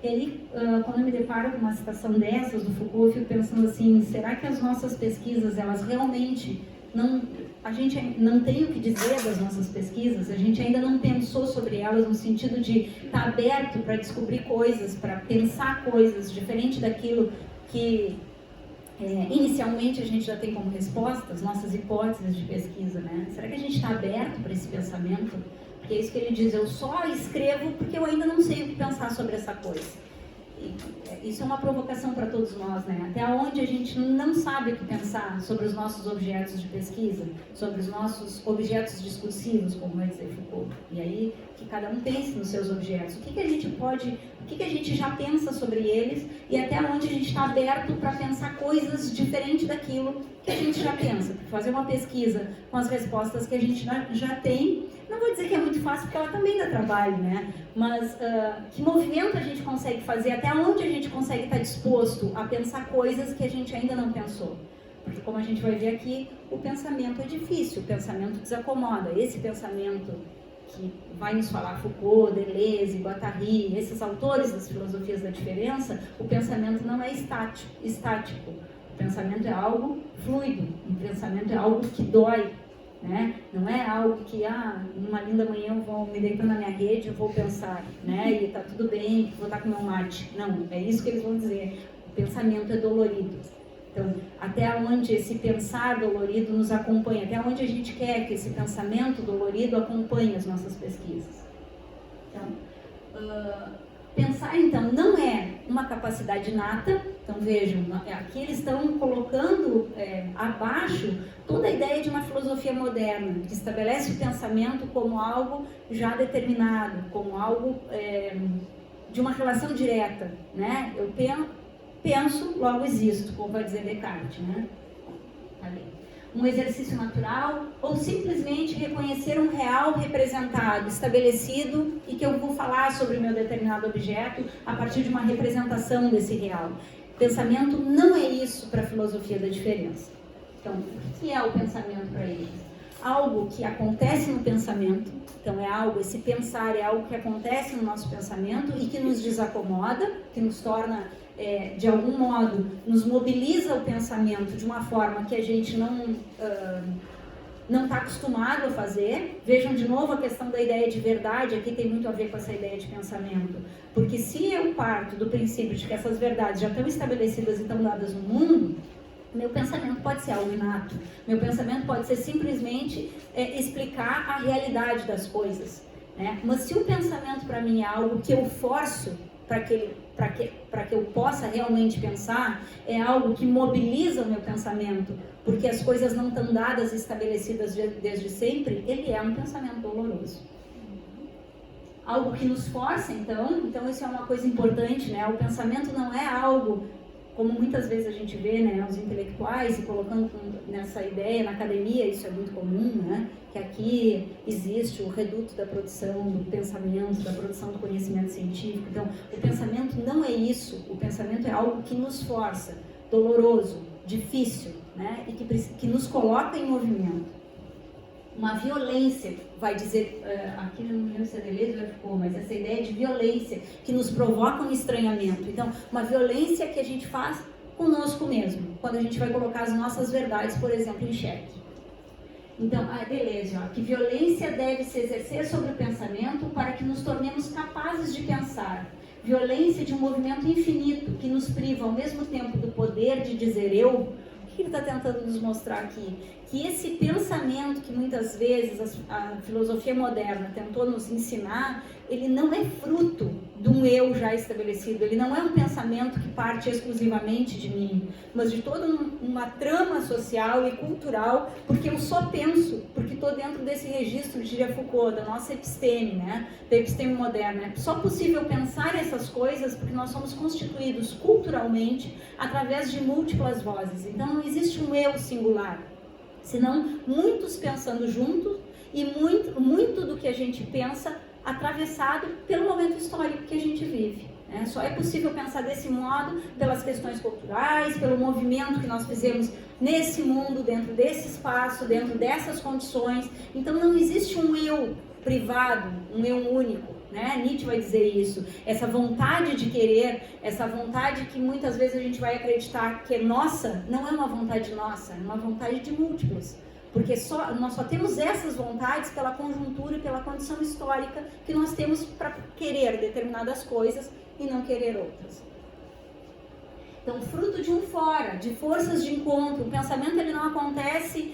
E aí, quando eu me deparo com uma citação dessas do Foucault, eu fico pensando assim, será que as nossas pesquisas, elas realmente a gente não tem o que dizer das nossas pesquisas, a gente ainda não pensou sobre elas no sentido de estar aberto para descobrir coisas, para pensar coisas diferente daquilo que inicialmente a gente já tem como resposta, as nossas hipóteses de pesquisa, né? Será que a gente está aberto para esse pensamento? Porque é isso que ele diz, eu só escrevo porque eu ainda não sei o que pensar sobre essa coisa. Isso é uma provocação para todos nós, né? Até onde a gente não sabe o que pensar sobre os nossos objetos de pesquisa, sobre os nossos objetos discursivos, como vai dizer Foucault. E aí, que cada um pense nos seus objetos. O que a gente pode, o que a gente já pensa sobre eles e até onde a gente está aberto para pensar coisas diferentes daquilo que a gente já pensa. Fazer uma pesquisa com as respostas que a gente já tem. Não vou dizer que é muito fácil, porque ela também dá trabalho, né? Mas que movimento a gente consegue fazer, até onde a gente consegue estar disposto a pensar coisas que a gente ainda não pensou. Porque, como a gente vai ver aqui, o pensamento é difícil, o pensamento desacomoda. Esse pensamento que vai nos falar Foucault, Deleuze, Guattari, esses autores das filosofias da diferença, o pensamento não é estático. O pensamento é algo fluido, o pensamento é algo que dói. Né? Não é algo que, numa linda manhã eu vou me deitar na minha rede, eu vou pensar, né? E tá tudo bem, vou estar com meu mate. Não, é isso que eles vão dizer. O pensamento é dolorido. Então, até onde esse pensar dolorido nos acompanha, até onde a gente quer que esse pensamento dolorido acompanhe as nossas pesquisas. Então, pensar, então, não é uma capacidade inata. Então, vejam, aqui eles estão colocando abaixo toda a ideia de uma filosofia moderna, que estabelece o pensamento como algo já determinado, como algo de uma relação direta, né? Eu penso, logo existo, como vai dizer Descartes, né? Ali. Um exercício natural, ou simplesmente reconhecer um real representado, estabelecido, e que eu vou falar sobre o meu determinado objeto a partir de uma representação desse real. Pensamento não é isso para a filosofia da diferença. Então, o que é o pensamento para eles? Algo que acontece no pensamento, então esse pensar é algo que acontece no nosso pensamento e que nos desacomoda, que nos torna, de algum modo, nos mobiliza o pensamento de uma forma que a gente não está acostumado a fazer. Vejam de novo a questão da ideia de verdade, aqui tem muito a ver com essa ideia de pensamento. Porque se eu parto do princípio de que essas verdades já estão estabelecidas e estão dadas no mundo, meu pensamento pode ser algo inato. Meu pensamento pode ser simplesmente explicar a realidade das coisas, né? Mas se o pensamento para mim é algo que eu forço para que eu possa realmente pensar, é algo que mobiliza o meu pensamento, porque as coisas não estão dadas e estabelecidas desde sempre, ele é um pensamento doloroso. Algo que nos força, então isso é uma coisa importante, né? O pensamento não é algo, como muitas vezes a gente vê, né, os intelectuais se colocando nessa ideia na academia, isso é muito comum, né? Que aqui existe o reduto da produção do pensamento, da produção do conhecimento científico. Então, o pensamento não é isso. O pensamento é algo que nos força, doloroso, difícil, né? E que nos coloca em movimento. Uma violência, vai dizer, aqui não lembro se a Deleuze já ficou, mas essa ideia de violência que nos provoca um estranhamento. Então, uma violência que a gente faz conosco mesmo, quando a gente vai colocar as nossas verdades, por exemplo, em xeque. Então, a Deleuze, que violência deve se exercer sobre o pensamento para que nos tornemos capazes de pensar. Violência de um movimento infinito que nos priva ao mesmo tempo do poder de dizer eu. O que ele está tentando nos mostrar aqui? Que esse pensamento que muitas vezes a filosofia moderna tentou nos ensinar, ele não é fruto de um eu já estabelecido, ele não é um pensamento que parte exclusivamente de mim, mas de toda uma trama social e cultural, porque eu só penso, porque estou dentro desse registro, diria Foucault, da nossa episteme, né? Da episteme moderna. É só possível pensar essas coisas porque nós somos constituídos culturalmente através de múltiplas vozes, então não existe um eu singular, senão muitos pensando juntos e muito do que a gente pensa atravessado pelo momento histórico que a gente vive, né? Só é possível pensar desse modo pelas questões culturais, pelo movimento que nós fizemos nesse mundo, dentro desse espaço, dentro dessas condições. Então não existe um eu privado, um eu único, né? Nietzsche vai dizer isso. Essa vontade de querer, essa vontade que muitas vezes a gente vai acreditar que é nossa, não é uma vontade nossa, é uma vontade de múltiplos. Porque nós só temos essas vontades pela conjuntura e pela condição histórica que nós temos para querer determinadas coisas e não querer outras. Então, fruto de um fora, de forças de encontro, o pensamento ele não acontece,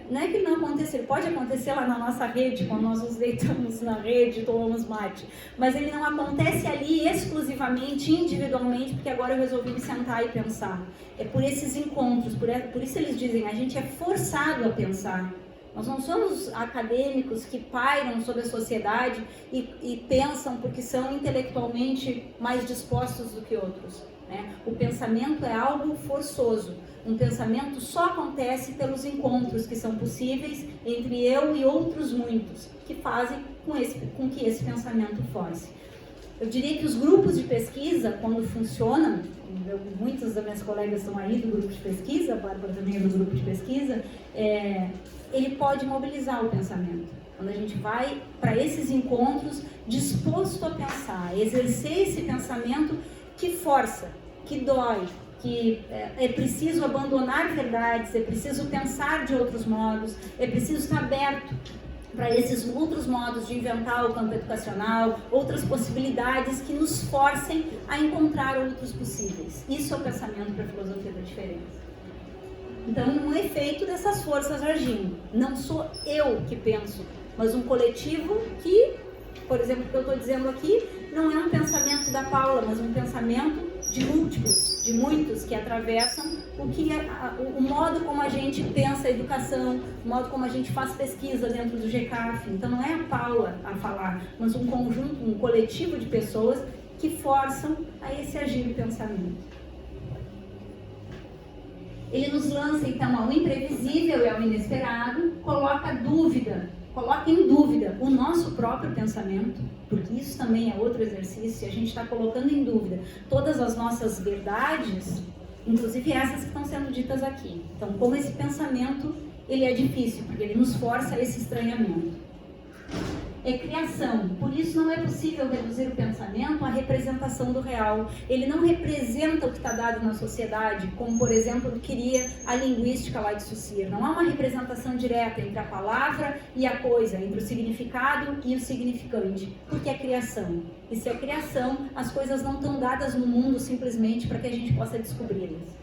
não é que ele não aconteça, ele pode acontecer lá na nossa rede, quando nós nos deitamos na rede e tomamos mate, mas ele não acontece ali exclusivamente, individualmente, porque agora eu resolvi me sentar e pensar. É por esses encontros, por isso eles dizem, a gente é forçado a pensar. Nós não somos acadêmicos que pairam sobre a sociedade e pensam porque são intelectualmente mais dispostos do que outros, né? O pensamento é algo forçoso. Um pensamento só acontece pelos encontros que são possíveis entre eu e outros muitos, que fazem com que esse pensamento force. Eu diria que os grupos de pesquisa, quando funcionam, muitas das minhas colegas estão aí do grupo de pesquisa, a Bárbara também é do grupo de pesquisa, ele pode mobilizar o pensamento. Quando a gente vai para esses encontros disposto a pensar, exercer esse pensamento que força, que dói, que é preciso abandonar verdades, é preciso pensar de outros modos, é preciso estar aberto para esses outros modos de inventar o campo educacional, outras possibilidades que nos forcem a encontrar outros possíveis. Isso é o pensamento para a filosofia da diferença. Então, um efeito dessas forças agindo. Não sou eu que penso, mas um coletivo que, por exemplo, o que eu estou dizendo aqui, não é um pensamento da Paula, mas um pensamento de múltiplos, de muitos que atravessam o modo como a gente pensa a educação, o modo como a gente faz pesquisa dentro do GCAF. Então não é a Paula a falar, mas um conjunto, um coletivo de pessoas que forçam a esse agir de pensamento. Ele nos lança então ao imprevisível e ao inesperado, coloca em dúvida o nosso próprio pensamento, porque isso também é outro exercício, a gente está colocando em dúvida todas as nossas verdades, inclusive essas que estão sendo ditas aqui. Então, como esse pensamento, ele é difícil, porque ele nos força a esse estranhamento. é criação. Por isso não é possível reduzir o pensamento à representação do real. Ele não representa o que está dado na sociedade, como, por exemplo, queria a linguística lá de Saussure. Não há uma representação direta entre a palavra e a coisa, entre o significado e o significante, porque é criação. E se é criação, as coisas não estão dadas no mundo simplesmente para que a gente possa descobri-las.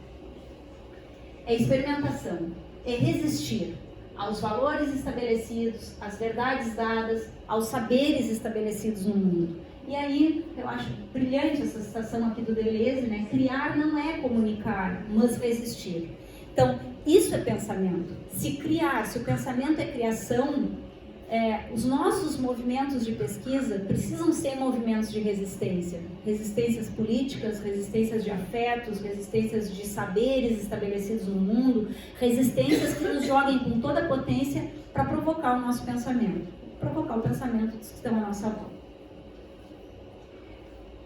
É experimentação, é resistir aos valores estabelecidos, às verdades dadas, aos saberes estabelecidos no mundo. E aí, eu acho brilhante essa citação aqui do Deleuze, né? Criar não é comunicar, mas resistir. Então, isso é pensamento. Se criar, se o pensamento é criação, os nossos movimentos de pesquisa precisam ser movimentos de resistência. Resistências políticas, resistências de afetos, resistências de saberes estabelecidos no mundo, resistências que nos joguem com toda a potência para provocar o nosso pensamento. Provocar o pensamento dos que estão à nossa volta.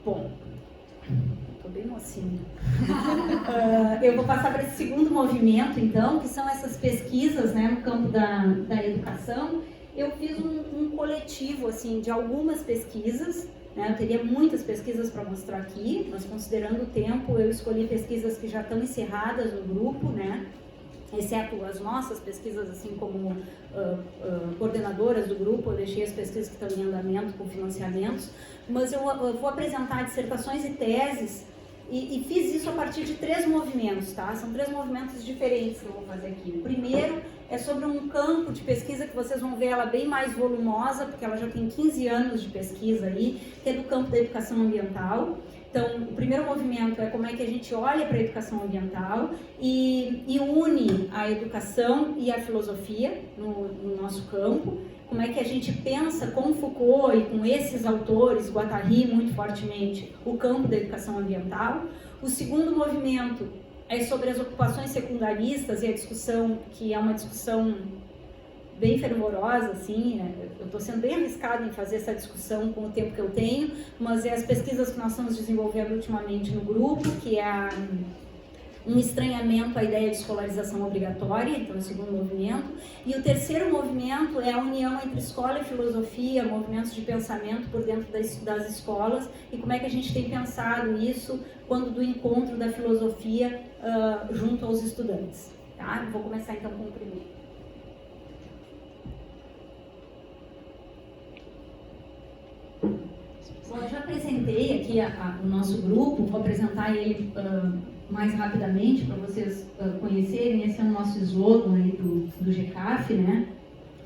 Bom, estou bem mocinha. Eu vou passar para esse segundo movimento, então, que são essas pesquisas, né, no campo da educação. Eu fiz um coletivo, assim, de algumas pesquisas, né? Eu teria muitas pesquisas para mostrar aqui, mas considerando o tempo, eu escolhi pesquisas que já estão encerradas no grupo, né? Exceto as nossas pesquisas, assim, como coordenadoras do grupo, eu deixei as pesquisas que estão em andamento com financiamentos, mas eu vou apresentar dissertações e teses, e fiz isso a partir de 3 movimentos, tá? São 3 movimentos diferentes que eu vou fazer aqui. O primeiro é sobre um campo de pesquisa que vocês vão ver ela bem mais volumosa, porque ela já tem 15 anos de pesquisa aí, que é do campo da educação ambiental. Então, o primeiro movimento é como é que a gente olha para a educação ambiental e une a educação e a filosofia no nosso campo. Como é que a gente pensa com Foucault e com esses autores, Guattari muito fortemente, o campo da educação ambiental. O segundo movimento é sobre as ocupações secundaristas e a discussão, que é uma discussão bem fervorosa, assim, eu estou sendo bem arriscada em fazer essa discussão com o tempo que eu tenho, mas é as pesquisas que nós estamos desenvolvendo ultimamente no grupo, que é um estranhamento à ideia de escolarização obrigatória, então é o segundo movimento. E o terceiro movimento é a união entre escola e filosofia, movimentos de pensamento por dentro das escolas, e como é que a gente tem pensado isso quando do encontro da filosofia junto aos estudantes. Tá? Vou começar então com o primeiro. Bom, eu já apresentei aqui o nosso grupo, vou apresentar ele mais rapidamente para vocês conhecerem. Esse é o nosso slogan aí do GCAF, né?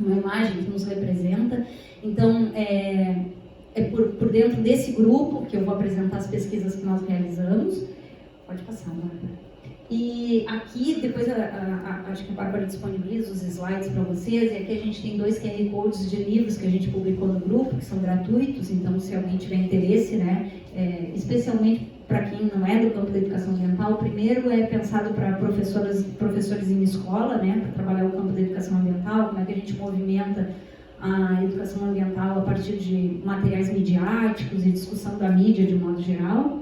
Uma imagem que nos representa. Então, é por dentro desse grupo que eu vou apresentar as pesquisas que nós realizamos. Pode passar, Bárbara. E aqui, depois acho que a Bárbara disponibiliza os slides para vocês, e aqui a gente tem 2 QR Codes de livros que a gente publicou no grupo, que são gratuitos, então se alguém tiver interesse, né, especialmente para quem não é do campo da educação ambiental, o primeiro é pensado para professores em escola, né, para trabalhar o campo da educação ambiental, como é que a gente movimenta a educação ambiental a partir de materiais midiáticos e discussão da mídia de modo geral.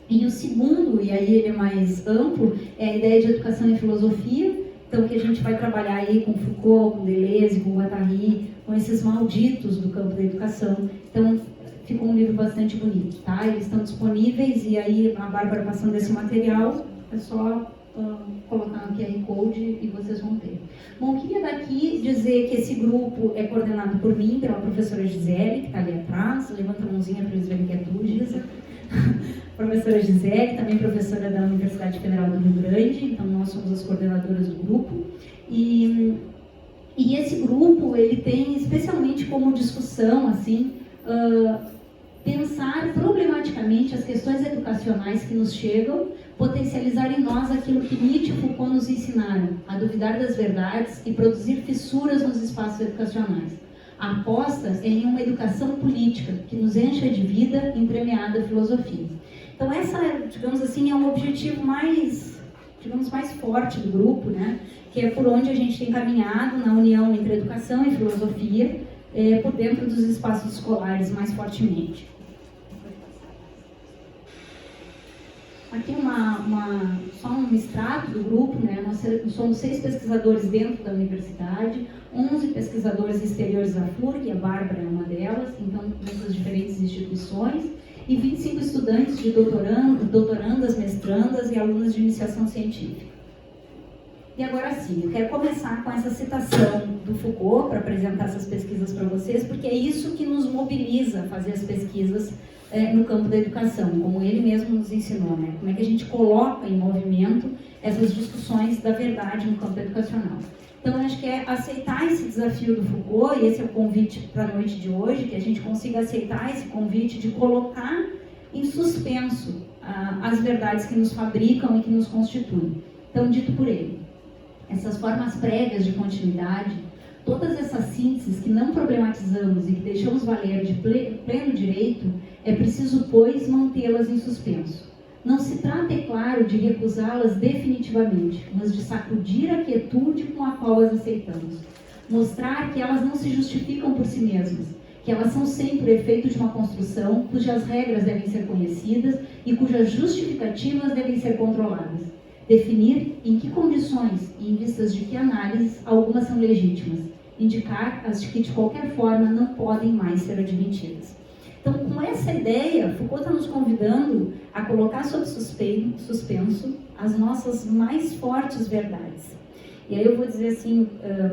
E o segundo, e aí ele é mais amplo, é a ideia de educação e filosofia, então que a gente vai trabalhar aí com Foucault, com Deleuze, com Guattari, com esses malditos do campo da educação. Então ficou um livro bastante bonito, tá? Eles estão disponíveis, e aí a Bárbara passando esse material, é só colocar no QR Code e vocês vão ter. Bom, queria daqui dizer que esse grupo é coordenado por mim, pela professora Gisele, que está ali atrás. Levanta a mãozinha para eles verem que é tu, Gisa. Professora Gisele, também professora da Universidade Federal do Rio Grande, então nós somos as coordenadoras do grupo. E esse grupo, ele tem especialmente como discussão, assim, pensar problematicamente as questões educacionais que nos chegam, potencializar em nós aquilo que Nietzsche e Foucault nos ensinaram, a duvidar das verdades e produzir fissuras nos espaços educacionais. A aposta é em uma educação política que nos encha de vida entremeada à filosofia. Então essa, digamos assim, é um objetivo mais forte do grupo, né? Que é por onde a gente tem caminhado na união entre educação e filosofia, por dentro dos espaços escolares mais fortemente. Aqui só um extrato do grupo, né? Nós somos 6 pesquisadores dentro da universidade, 11 pesquisadores exteriores à FURG, a Bárbara é uma delas, então dessas diferentes instituições, e 25 estudantes de doutorandas, mestrandas e alunos de iniciação científica. E agora sim, eu quero começar com essa citação do Foucault para apresentar essas pesquisas para vocês, porque é isso que nos mobiliza a fazer as pesquisas no campo da educação, como ele mesmo nos ensinou, né? Como é que a gente coloca em movimento essas discussões da verdade no campo educacional. Então, eu acho que é aceitar esse desafio do Foucault, e esse é o convite para a noite de hoje, que a gente consiga aceitar esse convite de colocar em suspenso as verdades que nos fabricam e que nos constituem. Então, dito por ele, essas formas prévias de continuidade, todas essas sínteses que não problematizamos e que deixamos valer de pleno direito, é preciso, pois, mantê-las em suspenso. Não se trata, é claro, de recusá-las definitivamente, mas de sacudir a quietude com a qual as aceitamos. Mostrar que elas não se justificam por si mesmas, que elas são sempre efeito de uma construção cujas regras devem ser conhecidas e cujas justificativas devem ser controladas. Definir em que condições e em vistas de que análises algumas são legítimas. Indicar as que, de qualquer forma, não podem mais ser admitidas. Então, com essa ideia, Foucault está nos convidando a colocar sob suspenso as nossas mais fortes verdades. E aí eu vou dizer assim,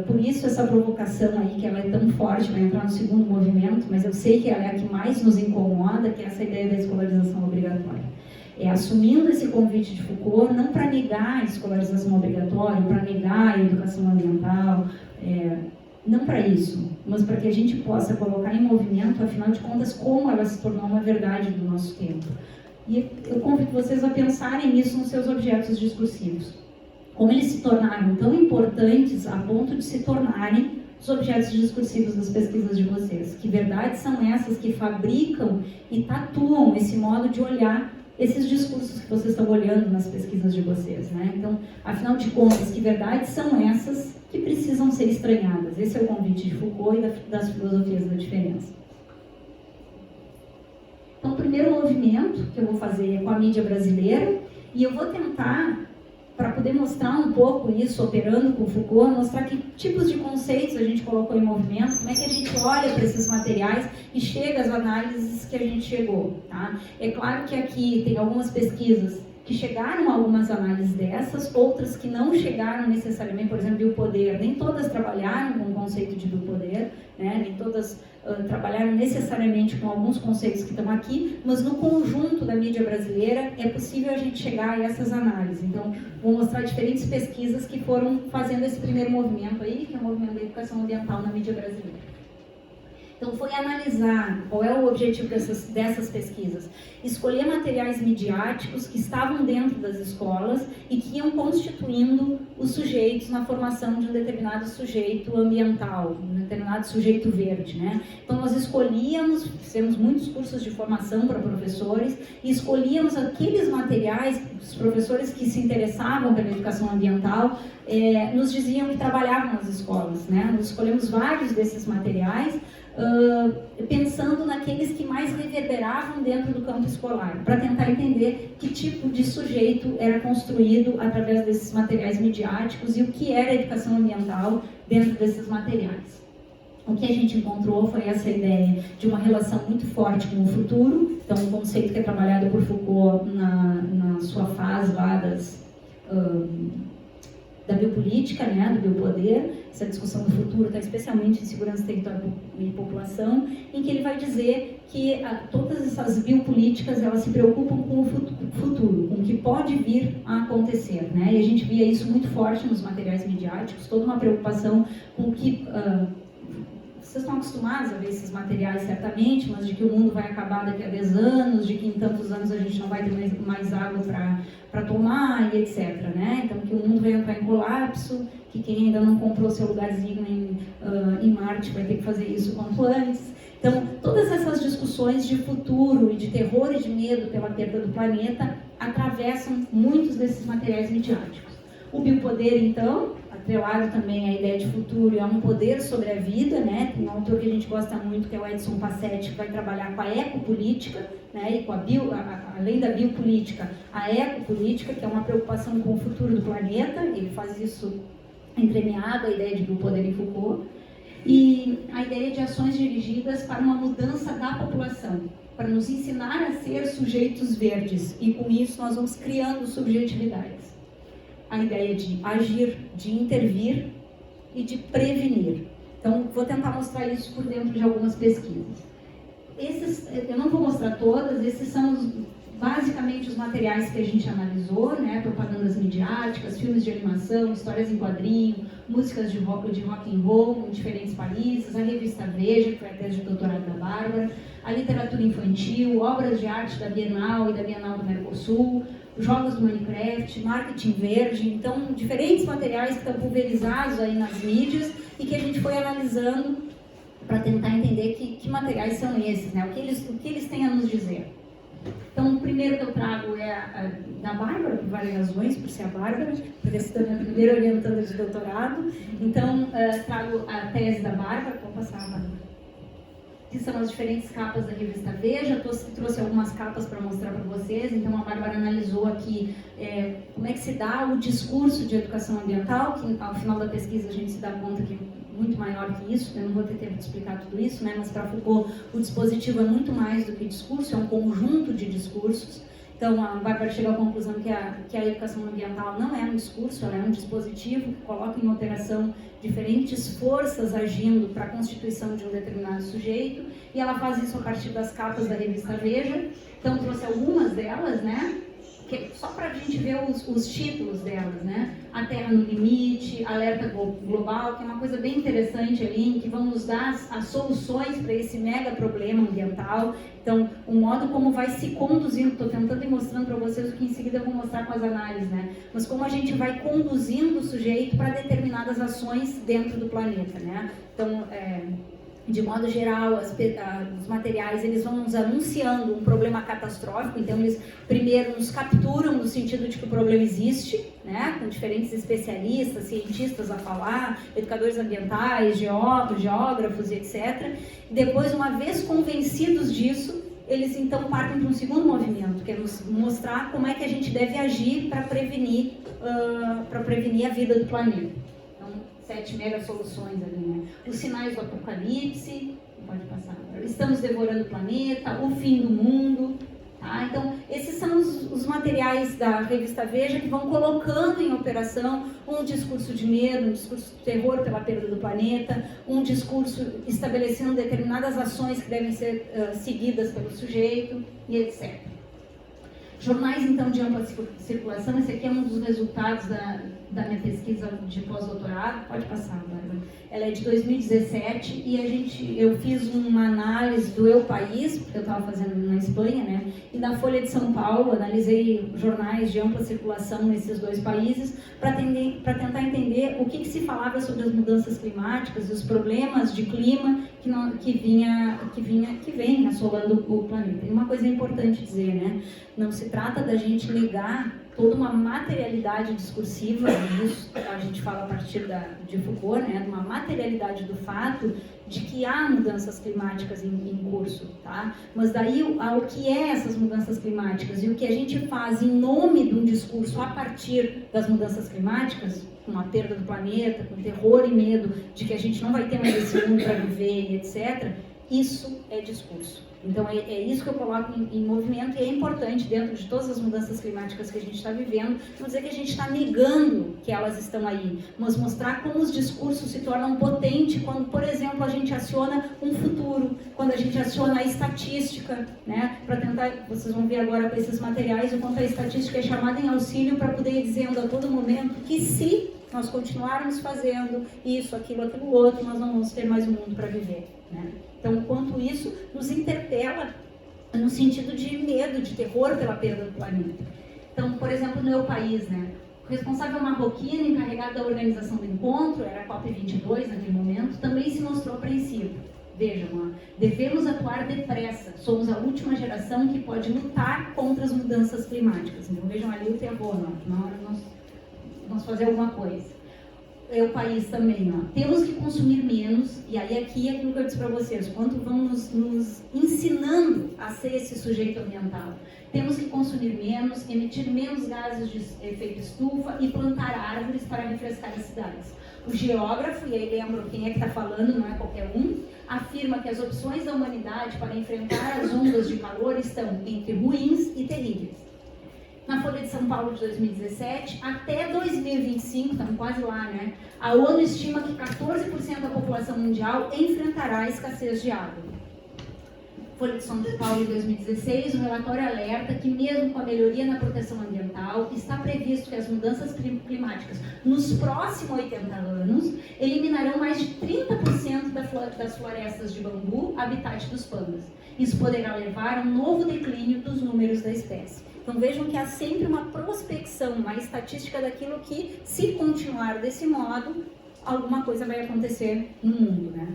por isso essa provocação aí, que ela é tão forte, vai entrar no segundo movimento, mas eu sei que ela é a que mais nos incomoda, que é essa ideia da escolarização obrigatória. Assumindo esse convite de Foucault, não para negar a escolarização obrigatória, para negar a educação ambiental, não para isso, mas para que a gente possa colocar em movimento, afinal de contas, como ela se tornou uma verdade do nosso tempo. E eu convido vocês a pensarem nisso nos seus objetos discursivos. Como eles se tornaram tão importantes a ponto de se tornarem os objetos discursivos das pesquisas de vocês. Que verdades são essas que fabricam e tatuam esse modo de olhar esses discursos que vocês estão olhando nas pesquisas de vocês, né? Então, afinal de contas, que verdades são essas que precisam ser estranhadas? Esse é o convite de Foucault e das filosofias da diferença. Então, o primeiro movimento que eu vou fazer é com a mídia brasileira, e eu vou tentar, para poder mostrar um pouco isso, operando com Foucault, mostrar que tipos de conceitos a gente colocou em movimento, como é que a gente olha para esses materiais e chega às análises que a gente chegou, tá? É claro que aqui tem algumas pesquisas que chegaram a algumas análises dessas, outras que não chegaram necessariamente, por exemplo, biopoder, nem todas trabalharam com o conceito de biopoder, né? Nem todas trabalharam necessariamente com alguns conceitos que estão aqui, mas no conjunto da mídia brasileira é possível a gente chegar a essas análises. Então, vou mostrar diferentes pesquisas que foram fazendo esse primeiro movimento aí, que é o movimento da educação ambiental na mídia brasileira. Então, foi analisar qual é o objetivo dessas pesquisas. Escolher materiais midiáticos que estavam dentro das escolas e que iam constituindo os sujeitos na formação de um determinado sujeito ambiental, um determinado sujeito verde, né? Então, nós escolhíamos, fizemos muitos cursos de formação para professores, e escolhíamos aqueles materiais, os professores que se interessavam pela educação ambiental, nos diziam que trabalhavam nas escolas, né? Nós escolhemos vários desses materiais, pensando naqueles que mais reverberavam dentro do campo escolar, para tentar entender que tipo de sujeito era construído através desses materiais midiáticos e o que era a educação ambiental dentro desses materiais. O que a gente encontrou foi essa ideia de uma relação muito forte com o futuro, então um conceito que é trabalhado por Foucault na sua fase lá da biopolítica, né, do biopoder. Essa discussão do futuro está especialmente em segurança, território e população, em que ele vai dizer que todas essas biopolíticas, elas se preocupam com o futuro, com o que pode vir a acontecer, né? E a gente via isso muito forte nos materiais midiáticos, toda uma preocupação com o que... vocês estão acostumados a ver esses materiais, certamente, mas de que o mundo vai acabar daqui a 10 anos, de que em tantos anos a gente não vai ter mais água para tomar, e etc. Né? Então, que o mundo vai entrar em colapso, que quem ainda não comprou seu lugarzinho em Marte vai ter que fazer isso quanto antes. Então, todas essas discussões de futuro e de terror e de medo pela perda do planeta atravessam muitos desses materiais midiáticos. O biopoder, então, atrelado também à ideia de futuro, é um poder sobre a vida, né? Tem um autor que a gente gosta muito, que é o Edson Passetti, que vai trabalhar com a ecopolítica, né? E com além da biopolítica, a ecopolítica, que é uma preocupação com o futuro do planeta. Ele faz isso entremeado, a ideia de biopoder em Foucault. E a ideia de ações dirigidas para uma mudança da população, para nos ensinar a ser sujeitos verdes. E com isso nós vamos criando subjetividades. A ideia de agir, de intervir e de prevenir. Então, vou tentar mostrar isso por dentro de algumas pesquisas. Eu não vou mostrar todas, esses são basicamente os materiais que a gente analisou, né? Propagandas midiáticas, filmes de animação, histórias em quadrinho, músicas de rock and roll em diferentes países, a revista Veja, que foi a tese de doutorado da Bárbara, a literatura infantil, obras de arte da Bienal e da Bienal do Mercosul, jogos do Minecraft, marketing verde. Então, diferentes materiais que estão pulverizados aí nas mídias e que a gente foi analisando para tentar entender que materiais são esses, né? O que eles têm a nos dizer. Então, o primeiro que eu trago é da Bárbara, por várias razões, por ser a Bárbara, porque essa é a minha primeira orientanda de doutorado. Então, trago a tese da Bárbara, vou passar a Bárbara, que são as diferentes capas da revista Veja. Trouxe algumas capas para mostrar para vocês. Então, a Bárbara analisou aqui como é que se dá o discurso de educação ambiental, que ao final da pesquisa a gente se dá conta que é muito maior que isso. Eu não vou ter tempo de explicar tudo isso, né? Mas para Foucault o dispositivo é muito mais do que discurso, é um conjunto de discursos. Então, a Bárbara chegou à conclusão que a educação ambiental não é um discurso, ela é um dispositivo que coloca em operação diferentes forças agindo para a constituição de um determinado sujeito, e ela faz isso a partir das capas da revista Veja. Então, trouxe algumas delas, né? Só para a gente ver os títulos delas, né? A Terra no Limite, Alerta Global, que é uma coisa bem interessante ali, em que vão nos dar as soluções para esse mega problema ambiental. Então, o modo como vai se conduzindo, estou tentando ir mostrando para vocês o que em seguida eu vou mostrar com as análises, né? Mas como a gente vai conduzindo o sujeito para determinadas ações dentro do planeta, né? Então, de modo geral, os materiais eles vão nos anunciando um problema catastrófico. Então eles primeiro nos capturam no sentido de que o problema existe, né, com diferentes especialistas, cientistas a falar, educadores ambientais, geógrafos e etc. Depois, uma vez convencidos disso, eles então partem para um segundo movimento, que é nos mostrar como é que a gente deve agir para prevenir a vida do planeta. 7 mega soluções ali, né? Os sinais do apocalipse, pode passar. Estamos devorando o planeta, o fim do mundo, tá? Então, esses são os materiais da revista Veja que vão colocando em operação um discurso de medo, um discurso de terror pela perda do planeta, um discurso estabelecendo determinadas ações que devem ser seguidas pelo sujeito e etc. Jornais, então, de ampla circulação. Esse aqui é um dos resultados da minha pesquisa de pós-doutorado. Pode passar, Bárbara. Ela é de 2017 e eu fiz uma análise do Eu País, porque eu estava fazendo na Espanha, né? E da Folha de São Paulo, analisei jornais de ampla circulação nesses dois países para tentar entender o que se falava sobre as mudanças climáticas e os problemas de clima que vem assolando o planeta. E uma coisa importante dizer, né? Não se trata da gente negar toda uma materialidade discursiva, isso a gente fala a partir de Foucault, né, de uma materialidade do fato de que há mudanças climáticas em curso, tá? Mas daí ao que é essas mudanças climáticas e o que a gente faz em nome de um discurso a partir das mudanças climáticas, com a perda do planeta, com terror e medo de que a gente não vai ter mais esse mundo para viver e etc., isso é discurso. Então, é isso que eu coloco em movimento, e é importante, dentro de todas as mudanças climáticas que a gente está vivendo, não dizer que a gente está negando que elas estão aí, mas mostrar como os discursos se tornam potentes quando, por exemplo, a gente aciona um futuro, quando a gente aciona a estatística, né, para tentar, vocês vão ver agora com esses materiais, o quanto a estatística é chamada em auxílio para poder ir dizendo a todo momento que se nós continuarmos fazendo isso, aquilo outro, nós não vamos ter mais um mundo para viver, né? Então, quanto isso nos interpela no sentido de medo, de terror pela perda do planeta. Então, por exemplo, no meu país, né? O responsável marroquino encarregado da organização do encontro, era a COP22 naquele momento, também se mostrou apreensivo. Vejam, devemos atuar depressa, somos a última geração que pode lutar contra as mudanças climáticas. Então, vejam ali o terror, na hora nós vamos fazer alguma coisa. É o país também, ó. Temos que consumir menos, e aí aqui é aquilo que eu disse para vocês, quanto vamos nos ensinando a ser esse sujeito ambiental. Temos que consumir menos, emitir menos gases de efeito estufa e plantar árvores para refrescar as cidades. O geógrafo, e aí lembro quem é que está falando, não é qualquer um, afirma que as opções da humanidade para enfrentar as ondas de calor estão entre ruins e terríveis. Na Folha de São Paulo de 2017, até 2025, estamos quase lá, né? A ONU estima que 14% da população mundial enfrentará a escassez de água. Folha de São Paulo de 2016, o relatório alerta que mesmo com a melhoria na proteção ambiental, está previsto que as mudanças climáticas nos próximos 80 anos eliminarão mais de 30% das florestas de bambu, habitat dos pandas. Isso poderá levar a um novo declínio dos números da espécie. Então vejam que há sempre uma prospecção, uma estatística daquilo que, se continuar desse modo, alguma coisa vai acontecer no mundo, né?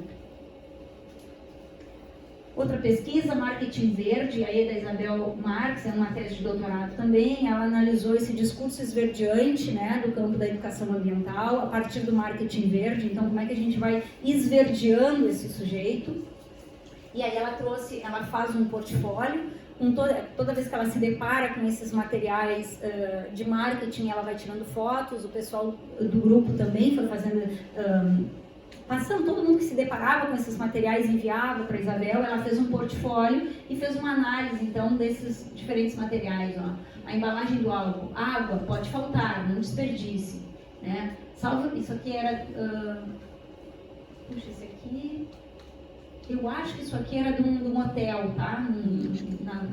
Outra pesquisa, Marketing Verde, aí é da Isabel Marques, é uma tese de doutorado também. Ela analisou esse discurso esverdeante, né, do campo da educação ambiental a partir do marketing verde. Então, como é que a gente vai esverdeando esse sujeito? E aí ela faz um portfólio. Toda vez que ela se depara com esses materiais de marketing, ela vai tirando fotos. O pessoal do grupo também foi fazendo... passando, todo mundo que se deparava com esses materiais enviava para a Isabel, ela fez um portfólio e fez uma análise, então, desses diferentes materiais. Ó. A embalagem do álcool, água pode faltar, não desperdice. Né? Isso aqui era... puxa, esse aqui... Eu acho que isso aqui era de um hotel, tá?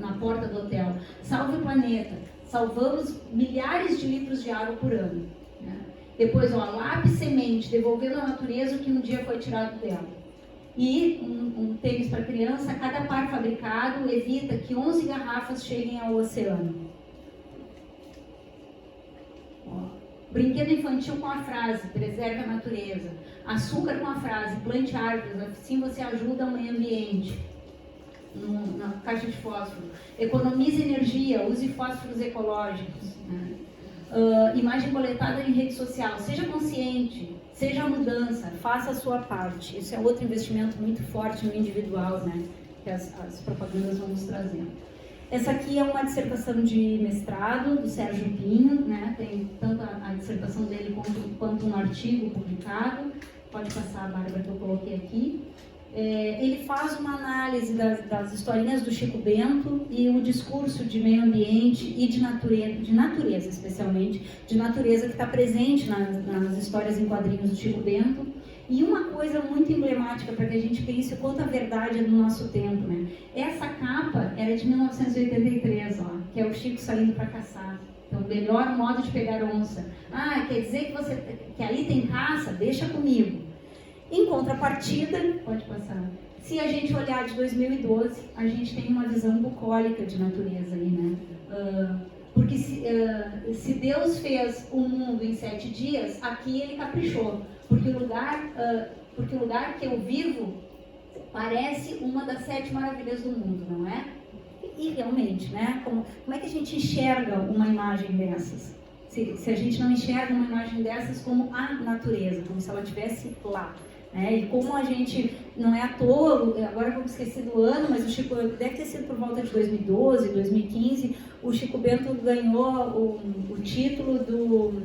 Na porta do hotel. Salve o planeta. Salvamos milhares de litros de água por ano. Né? Depois, ó, lápis semente, devolvendo à natureza o que um dia foi tirado dela. E um tênis para criança, cada par fabricado evita que 11 garrafas cheguem ao oceano. Ó. Brinquedo infantil com a frase, preserve a natureza. Açúcar com a frase, plante árvores, assim você ajuda o meio ambiente. Na caixa de fósforo. Economize energia, use fósforos ecológicos. Né? Imagem coletada em rede social, seja consciente, seja a mudança, faça a sua parte. Isso é outro investimento muito forte no individual, né? Que as propagandas vão nos trazendo. Essa aqui é uma dissertação de mestrado do Sérgio Pinho, né? Tem tanto a dissertação dele quanto um artigo publicado. Pode passar a Bárbara que eu coloquei aqui. Ele faz uma análise das historinhas do Chico Bento e o discurso de meio ambiente e de natureza especialmente, de natureza que está presente nas histórias em quadrinhos do Chico Bento. E uma coisa muito emblemática para que a gente pense o quanto a verdade é do nosso tempo, né? Essa capa era de 1983, ó, que é o Chico saindo para caçar. Então, o melhor modo de pegar onça. Ah, quer dizer que ali tem caça? Deixa comigo. Em contrapartida, pode passar. Se a gente olhar de 2012, a gente tem uma visão bucólica de natureza aí, né? Porque se Deus fez o mundo em 7 dias, aqui ele caprichou. Porque o lugar que eu vivo parece uma das 7 maravilhas do mundo, não é? E realmente, né? Como é que a gente enxerga uma imagem dessas? Se a gente não enxerga uma imagem dessas como a natureza, como se ela estivesse lá. Né? E como a gente, não é à toa, agora eu esqueci do ano, mas o Chico, deve ter sido por volta de 2012, 2015, o Chico Bento ganhou o título do...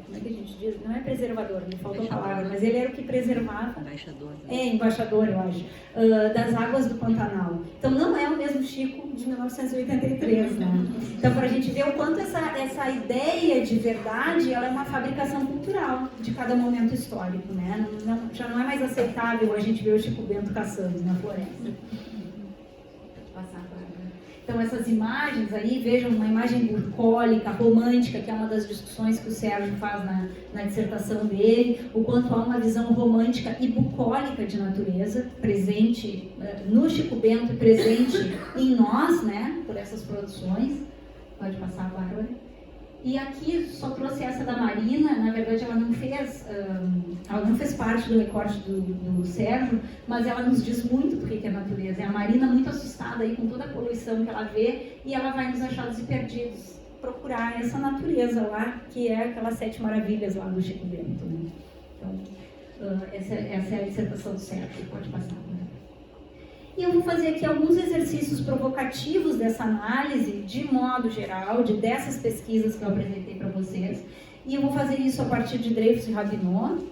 como é que a gente diz? Não é preservador, me faltou a palavra, mas ele era o que preservava. Embaixador. Embaixador, eu acho. Das águas do Pantanal. Então não é o mesmo Chico de 1983, né? Então para a gente ver o quanto essa ideia de verdade, ela é uma fabricação cultural de cada momento histórico, né? Já não é mais aceitável a gente ver o Chico Bento caçando na floresta. Então essas imagens aí, vejam uma imagem bucólica, romântica, que é uma das discussões que o Sérgio faz na dissertação dele, o quanto há uma visão romântica e bucólica de natureza, presente no Chico Bento, presente em nós, né, por essas produções. Pode passar, Bárbara. E aqui só trouxe essa da Marina, na verdade ela não fez parte do recorte do Sérgio, mas ela nos diz muito do que é natureza. É a Marina muito assustada aí com toda a poluição que ela vê e ela vai nos Achados e Perdidos. procurar essa natureza lá, que é aquelas 7 maravilhas lá do Chico Bento, né? Então, essa é a dissertação do Sérgio, pode passar, né? E eu vou fazer aqui alguns exercícios provocativos dessa análise, de modo geral, dessas pesquisas que eu apresentei para vocês. E eu vou fazer isso a partir de Dreyfus e Rabinot,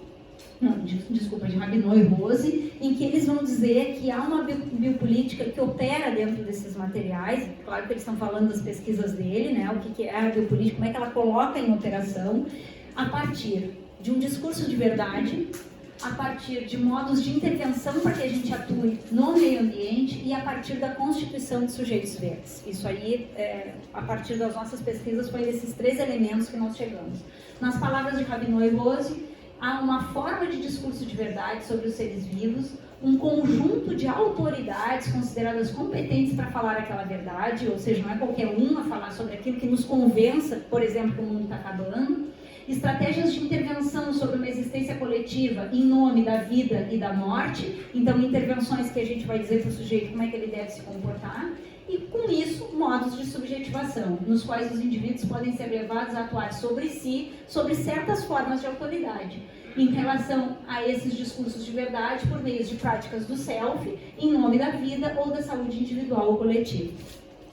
de Rabinot e Rose, em que eles vão dizer que há uma biopolítica que opera dentro desses materiais. Claro que eles estão falando das pesquisas dele, né? O que é a biopolítica, como é que ela coloca em operação, a partir de um discurso de verdade, a partir de modos de intervenção para que a gente atue no meio ambiente e a partir da constituição de sujeitos verdes. Isso aí, a partir das nossas pesquisas, foi esses 3 elementos que nós chegamos. Nas palavras de Rabinot e Rose, há uma forma de discurso de verdade sobre os seres vivos, um conjunto de autoridades consideradas competentes para falar aquela verdade, ou seja, não é qualquer um a falar sobre aquilo que nos convença, por exemplo, que o mundo está acabando, estratégias de intervenção sobre uma existência coletiva em nome da vida e da morte, então intervenções que a gente vai dizer para o sujeito como é que ele deve se comportar, e com isso, modos de subjetivação, nos quais os indivíduos podem ser levados a atuar sobre si, sobre certas formas de autoridade, em relação a esses discursos de verdade por meio de práticas do self, em nome da vida ou da saúde individual ou coletiva.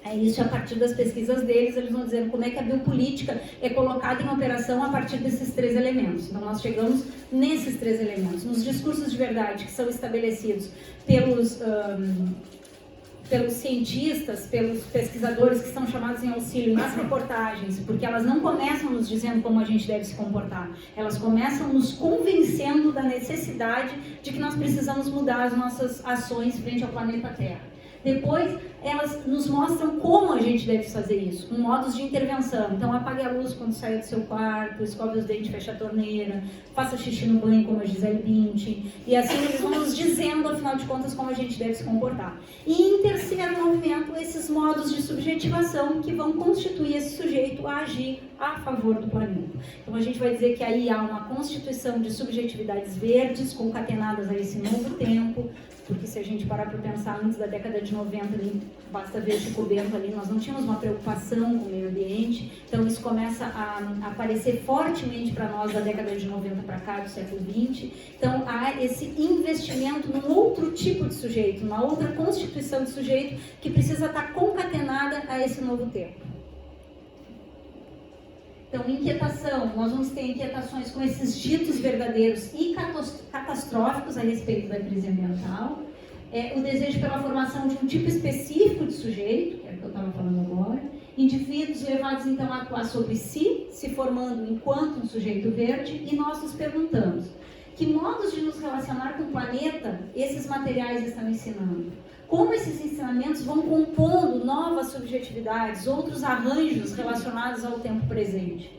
É isso, a partir das pesquisas deles, eles vão dizendo como é que a biopolítica é colocada em operação a partir desses 3 elementos. Então, nós chegamos nesses 3 elementos, nos discursos de verdade que são estabelecidos pelos cientistas, pelos pesquisadores que são chamados em auxílio nas reportagens, porque elas não começam nos dizendo como a gente deve se comportar, elas começam nos convencendo da necessidade de que nós precisamos mudar as nossas ações frente ao planeta Terra. Depois, elas nos mostram como a gente deve fazer isso, com modos de intervenção. Então, apague a luz quando sair do seu quarto, escove os dentes, feche a torneira, faça xixi no banho, como a Gisele Bündchen. E assim eles vão nos dizendo, afinal de contas, como a gente deve se comportar. E em terceiro movimento, esses modos de subjetivação que vão constituir esse sujeito a agir a favor do planeta. Então, a gente vai dizer que aí há uma constituição de subjetividades verdes concatenadas a esse novo tempo, porque se a gente parar para pensar, antes da década de 90, ali, basta ver Chico Bento ali, nós não tínhamos uma preocupação com o meio ambiente, então isso começa a aparecer fortemente para nós da década de 90 para cá, do século 20. Então há esse investimento num outro tipo de sujeito, numa outra constituição de sujeito que precisa estar concatenada a esse novo tempo. Então, inquietação, nós vamos ter inquietações com esses ditos verdadeiros e catastróficos a respeito da crise ambiental. O desejo pela formação de um tipo específico de sujeito, que é o que eu estava falando agora. Indivíduos levados, então, a atuar sobre si, se formando enquanto um sujeito verde, e nós nos perguntamos, que modos de nos relacionar com o planeta esses materiais estão ensinando? Como esses ensinamentos vão compondo novas subjetividades, outros arranjos relacionados ao tempo presente?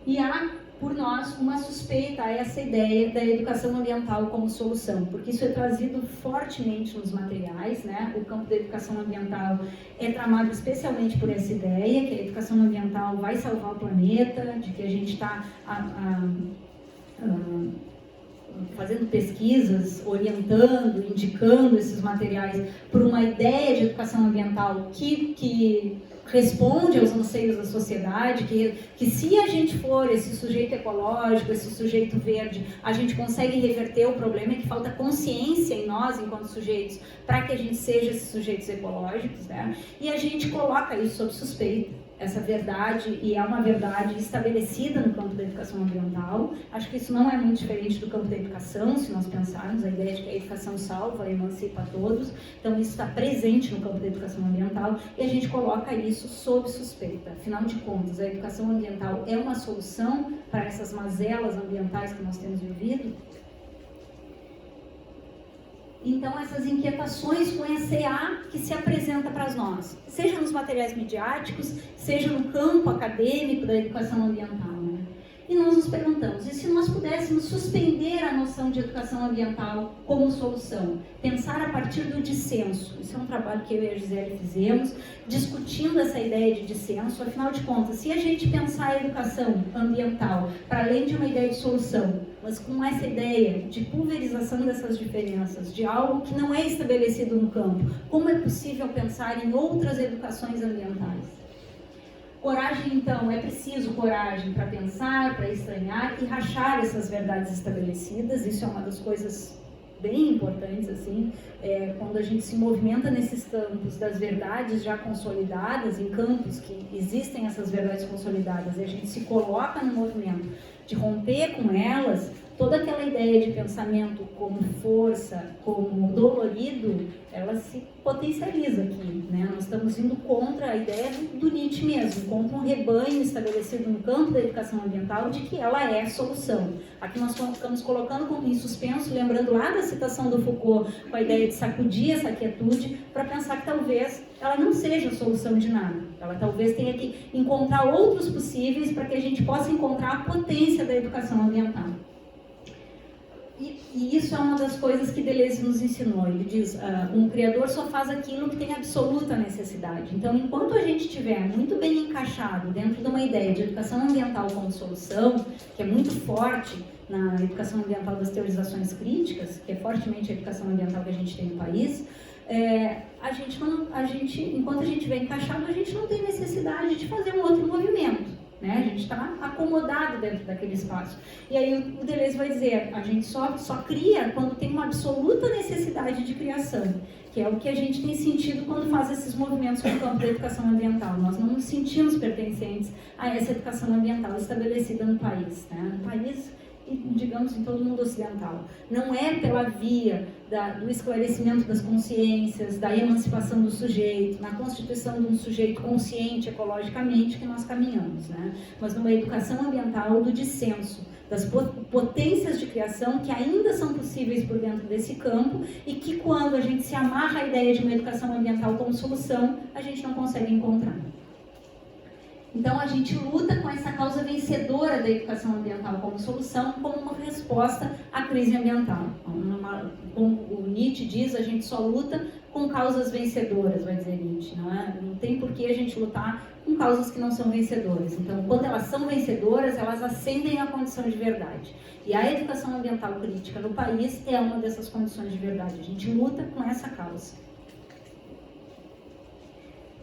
E há, por nós, uma suspeita a essa ideia da educação ambiental como solução, porque isso é trazido fortemente nos materiais, né? O campo da educação ambiental é tramado especialmente por essa ideia, que a educação ambiental vai salvar o planeta, de que a gente está fazendo pesquisas, orientando, indicando esses materiais por uma ideia de educação ambiental que responde aos anseios da sociedade, que se a gente for esse sujeito ecológico, esse sujeito verde, a gente consegue reverter o problema, é que falta consciência em nós, enquanto sujeitos, para que a gente seja esses sujeitos ecológicos, né? E a gente coloca isso sob suspeita. Essa verdade, e é uma verdade estabelecida no campo da educação ambiental. Acho que isso não é muito diferente do campo da educação, se nós pensarmos, a ideia de que a educação salva, emancipa a todos. Então, isso está presente no campo da educação ambiental e a gente coloca isso sob suspeita. Afinal de contas, a educação ambiental é uma solução para essas mazelas ambientais que nós temos vivido? Então, essas inquietações com esse EA que se apresenta para nós, seja nos materiais midiáticos, seja no campo acadêmico da educação ambiental, né? E nós nos perguntamos, e se nós pudéssemos suspender a noção de educação ambiental como solução? Pensar a partir do dissenso. Isso é um trabalho que eu e a Gisele fizemos, discutindo essa ideia de dissenso. Afinal de contas, se a gente pensar a educação ambiental para além de uma ideia de solução, mas com essa ideia de pulverização dessas diferenças, de algo que não é estabelecido no campo, como é possível pensar em outras educações ambientais? Coragem, então, é preciso coragem para pensar, para estranhar e rachar essas verdades estabelecidas. Isso é uma das coisas bem importantes, assim, quando a gente se movimenta nesses campos das verdades já consolidadas, em campos que existem essas verdades consolidadas, e a gente se coloca no movimento de romper com elas, toda aquela ideia de pensamento como força, como dolorido, ela se potencializa aqui, né? Nós estamos indo contra a ideia do Nietzsche mesmo, contra um rebanho estabelecido no campo da educação ambiental de que ela é a solução. Aqui nós estamos colocando em suspenso, lembrando lá da citação do Foucault, com a ideia de sacudir essa quietude, para pensar que talvez ela não seja a solução de nada. Ela talvez tenha que encontrar outros possíveis para que a gente possa encontrar a potência da educação ambiental. E isso é uma das coisas que Deleuze nos ensinou. Ele diz, um criador só faz aquilo que tem absoluta necessidade. Então, enquanto a gente estiver muito bem encaixado dentro de uma ideia de educação ambiental como solução, que é muito forte na educação ambiental das teorizações críticas, que é fortemente a educação ambiental que a gente tem no país, enquanto a gente estiver encaixado, a gente não tem necessidade de fazer um outro movimento. Né? A gente está acomodado dentro daquele espaço. E aí o Deleuze vai dizer, a gente só cria quando tem uma absoluta necessidade de criação, que é o que a gente tem sentido quando faz esses movimentos no campo da educação ambiental. Nós não nos sentimos pertencentes a essa educação ambiental estabelecida no país, né? No país, digamos, em todo o mundo ocidental. Não é pela via do esclarecimento das consciências, da emancipação do sujeito, na constituição de um sujeito consciente ecologicamente que nós caminhamos, né? Mas numa educação ambiental do dissenso, das potências de criação que ainda são possíveis por dentro desse campo e que quando a gente se amarra à ideia de uma educação ambiental como solução, a gente não consegue encontrar. Então, a gente luta com essa causa vencedora da educação ambiental como solução, como uma resposta à crise ambiental. Como o Nietzsche diz, a gente só luta com causas vencedoras, vai dizer Nietzsche. Não tem por que a gente lutar com causas que não são vencedoras. Então, quando elas são vencedoras, elas ascendem à condição de verdade. E a educação ambiental crítica no país é uma dessas condições de verdade. A gente luta com essa causa.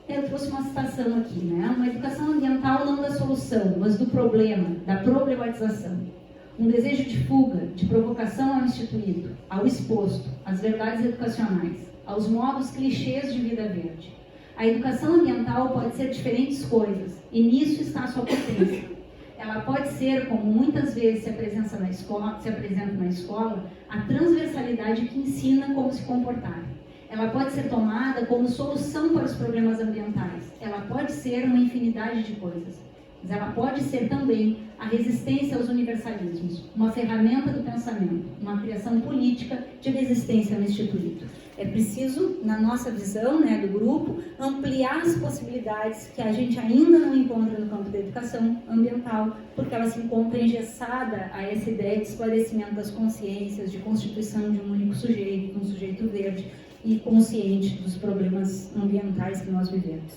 Eu trouxe uma citação aqui, né? Uma educação ambiental não da solução, mas do problema, da problematização. Um desejo de fuga, de provocação ao instituído, ao exposto, às verdades educacionais, aos modos clichês de vida verde. A educação ambiental pode ser diferentes coisas, e nisso está a sua potência. Ela pode ser, como muitas vezes se apresenta na escola, a transversalidade que ensina como se comportar. Ela pode ser tomada como solução para os problemas ambientais. Ela pode ser uma infinidade de coisas. Mas ela pode ser também a resistência aos universalismos, uma ferramenta do pensamento, uma criação política de resistência ao instituído. É preciso, na nossa visão, né, do grupo, ampliar as possibilidades que a gente ainda não encontra no campo da educação ambiental, porque ela se encontra engessada a essa ideia de esclarecimento das consciências, de constituição de um único sujeito, um sujeito verde, e consciente dos problemas ambientais que nós vivemos.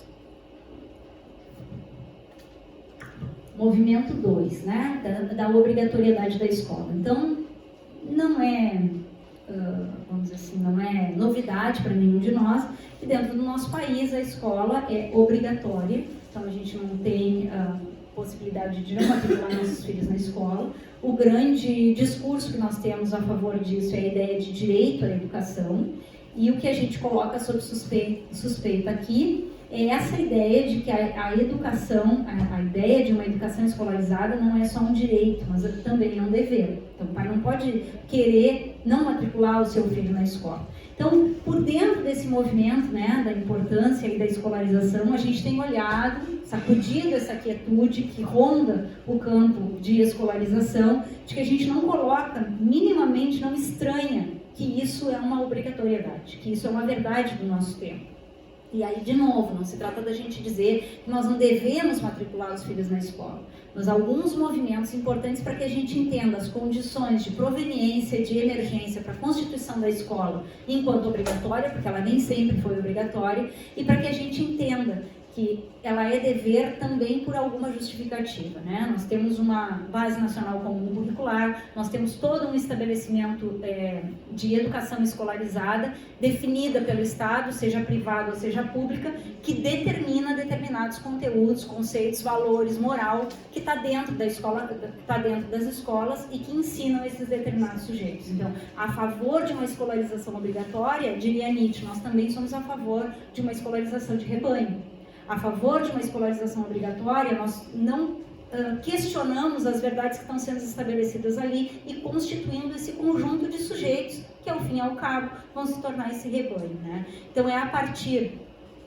Movimento 2, né, da obrigatoriedade da escola. Então, não é, vamos dizer assim, não é novidade para nenhum de nós que dentro do nosso país a escola é obrigatória, então a gente não tem possibilidade de não matricular nossos filhos na escola. O grande discurso que nós temos a favor disso é a ideia de direito à educação. E o que a gente coloca sob suspeita aqui é essa ideia de que a educação, a ideia de uma educação escolarizada não é só um direito, mas também é um dever. Então, o pai não pode querer não matricular o seu filho na escola. Então, por dentro desse movimento, né, da importância e da escolarização, a gente tem olhado, sacudido essa quietude que ronda o campo de escolarização, de que a gente não coloca, minimamente não estranha, que isso é uma obrigatoriedade, que isso é uma verdade do nosso tempo. E aí, de novo, não se trata da gente dizer que nós não devemos matricular os filhos na escola, mas alguns movimentos importantes para que a gente entenda as condições de proveniência, de emergência para a constituição da escola enquanto obrigatória, porque ela nem sempre foi obrigatória, e para que a gente entenda que ela é dever também por alguma justificativa, né? Nós temos uma base nacional comum curricular, nós temos todo um estabelecimento de educação escolarizada definida pelo Estado, seja privada ou seja pública, que determina determinados conteúdos, conceitos, valores, moral, que está dentro da escola, está dentro das escolas e que ensinam esses determinados sujeitos. Então, a favor de uma escolarização obrigatória, diria Nietzsche, nós também somos a favor de uma escolarização de rebanho. A favor de uma escolarização obrigatória, nós não questionamos as verdades que estão sendo estabelecidas ali e constituindo esse conjunto de sujeitos que, ao fim e ao cabo, vão se tornar esse rebanho, né? Então, é a partir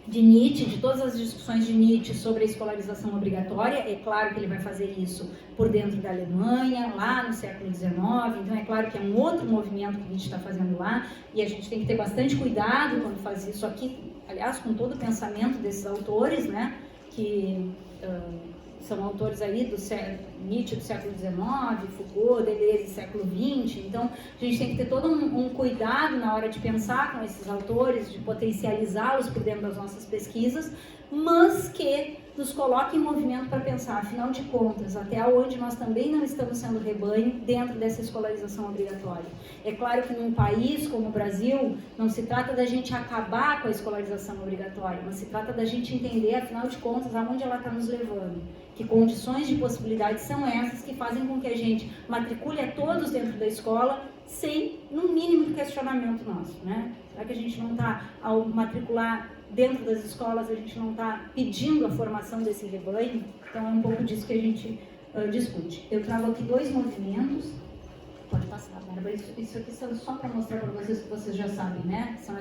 de Nietzsche, de todas as discussões de Nietzsche sobre a escolarização obrigatória, é claro que ele vai fazer isso por dentro da Alemanha, lá no século XIX, então é claro que é um outro movimento que Nietzsche está fazendo lá, e a gente tem que ter bastante cuidado quando faz isso aqui, aliás, com todo o pensamento desses autores, né, que são autores aí do Nietzsche do século XIX, Foucault, Deleuze do século XX, então a gente tem que ter todo um cuidado na hora de pensar com esses autores, de potencializá-los por dentro das nossas pesquisas, mas que nos coloque em movimento para pensar, afinal de contas, até onde nós também não estamos sendo rebanho dentro dessa escolarização obrigatória. É claro que num país como o Brasil, não se trata da gente acabar com a escolarização obrigatória, mas se trata da gente entender, afinal de contas, aonde ela está nos levando. Que condições de possibilidade são essas que fazem com que a gente matricule a todos dentro da escola sem, no mínimo, de questionamento nosso, né? Será que a gente não está, ao matricular dentro das escolas, a gente não está pedindo a formação desse rebanho? Então, é um pouco disso que a gente discute. Eu trago aqui 2 movimentos. Pode passar, Bárbara. Isso aqui só para mostrar para vocês que vocês já sabem, né? São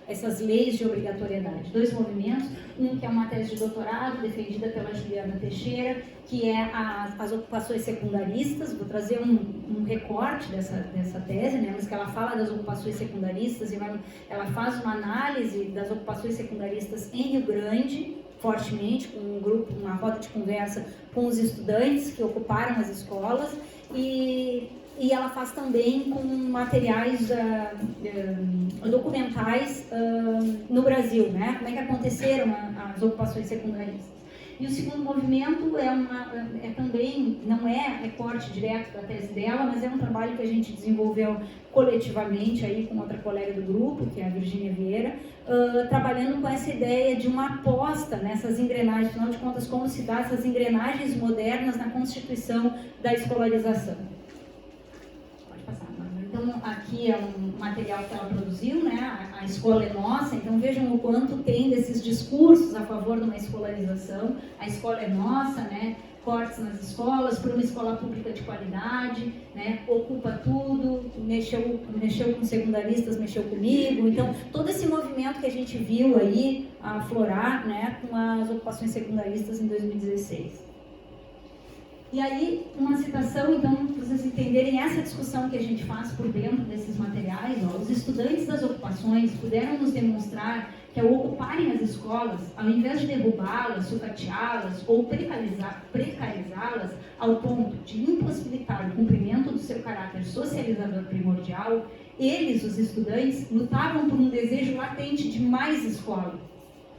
essas leis de obrigatoriedade. 2 movimentos. Um que é uma tese de doutorado defendida pela Juliana Teixeira, que é as ocupações secundaristas. Vou trazer um recorte dessa tese, né? Mas que ela fala das ocupações secundaristas e ela faz uma análise das ocupações secundaristas em Rio Grande, fortemente, com um grupo, uma roda de conversa com os estudantes que ocuparam as escolas, e ela faz também com materiais documentais no Brasil, né? Como é que aconteceram as ocupações secundaristas. E o segundo movimento também, não é recorte direto da tese dela, mas é um trabalho que a gente desenvolveu coletivamente aí com outra colega do grupo, que é a Virgínia Vieira, trabalhando com essa ideia de uma aposta nessas engrenagens, afinal de contas, como se dá essas engrenagens modernas na constituição da escolarização. Então, aqui é um material que ela produziu, né? A escola é nossa, então vejam o quanto tem desses discursos a favor de uma escolarização. A escola é nossa, né? Cortes nas escolas, por uma escola pública de qualidade, né? Ocupa tudo, mexeu com secundaristas, mexeu comigo. Então, todo esse movimento que a gente viu aí aflorar, né? Com as ocupações secundaristas em 2016. E aí, uma citação, então, para vocês entenderem essa discussão que a gente faz por dentro desses materiais. Os estudantes das ocupações puderam nos demonstrar que, ao ocuparem as escolas, ao invés de derrubá-las, sucateá-las ou precarizá-las ao ponto de impossibilitar o cumprimento do seu caráter socializador primordial, eles, os estudantes, lutavam por um desejo latente de mais escola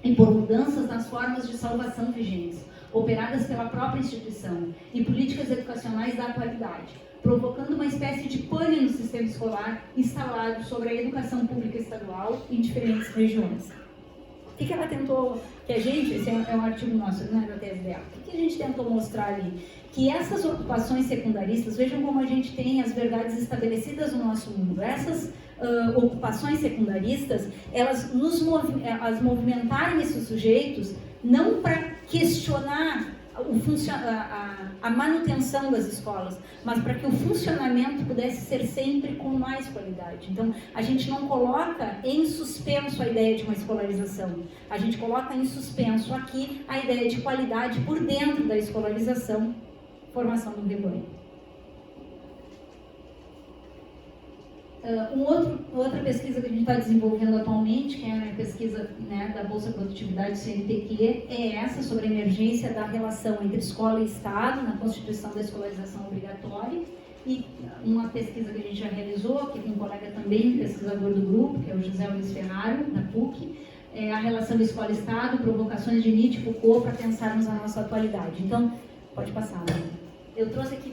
e por mudanças nas formas de salvação vigentes, operadas pela própria instituição, e políticas educacionais da atualidade, provocando uma espécie de pane no sistema escolar instalado sobre a educação pública estadual em diferentes regiões. O que ela tentou, esse é um artigo nosso, não é da tese dela, o que a gente tentou mostrar ali? Que essas ocupações secundaristas, vejam como a gente tem as verdades estabelecidas no nosso mundo, essas ocupações secundaristas, elas movimentaram esses sujeitos não para questionar a manutenção das escolas, mas para que o funcionamento pudesse ser sempre com mais qualidade. Então, a gente não coloca em suspenso a ideia de uma escolarização, a gente coloca em suspenso aqui a ideia de qualidade por dentro da escolarização, formação do rebanho. Outra pesquisa que a gente está desenvolvendo atualmente, que é a pesquisa, né, da Bolsa Produtividade CNPq, é essa, sobre a emergência da relação entre escola e Estado na constituição da escolarização obrigatória. E uma pesquisa que a gente já realizou, aqui com um colega também, pesquisador do grupo, que é o José Luiz Ferraro, da PUC, a relação escola-estado, provocações de Nietzsche e Foucault para pensarmos a nossa atualidade. Então, pode passar. Eu trouxe aqui,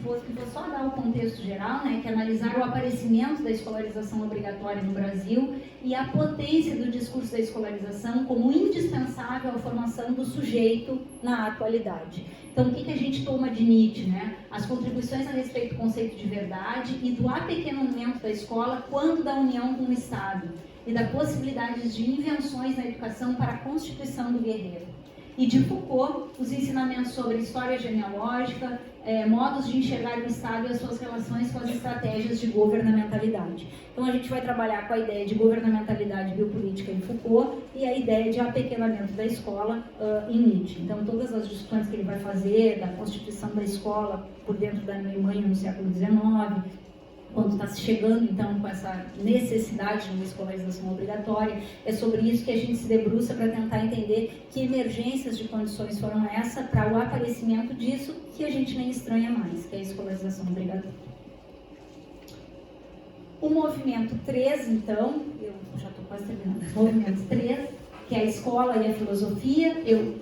vou só dar o contexto geral, né, que é analisar o aparecimento da escolarização obrigatória no Brasil e a potência do discurso da escolarização como indispensável à formação do sujeito na atualidade. Então, o que a gente toma de Nietzsche, né? As contribuições a respeito do conceito de verdade e do apequenamento da escola quanto da união com o Estado e da possibilidade de invenções na educação para a constituição do guerreiro. E de Foucault, os ensinamentos sobre história genealógica, modos de enxergar o Estado e as suas relações com as estratégias de governamentalidade. Então a gente vai trabalhar com a ideia de governamentalidade biopolítica em Foucault e a ideia de apequenamento da escola em Nietzsche. Então todas as discussões que ele vai fazer da constituição da escola por dentro da Alemanha no século XIX, quando está se chegando, então, com essa necessidade de uma escolarização obrigatória, é sobre isso que a gente se debruça para tentar entender que emergências de condições foram essas para o aparecimento disso que a gente nem estranha mais, que é a escolarização obrigatória. O movimento 3, então, eu já estou quase terminando, o movimento 3, que é a escola e a filosofia, eu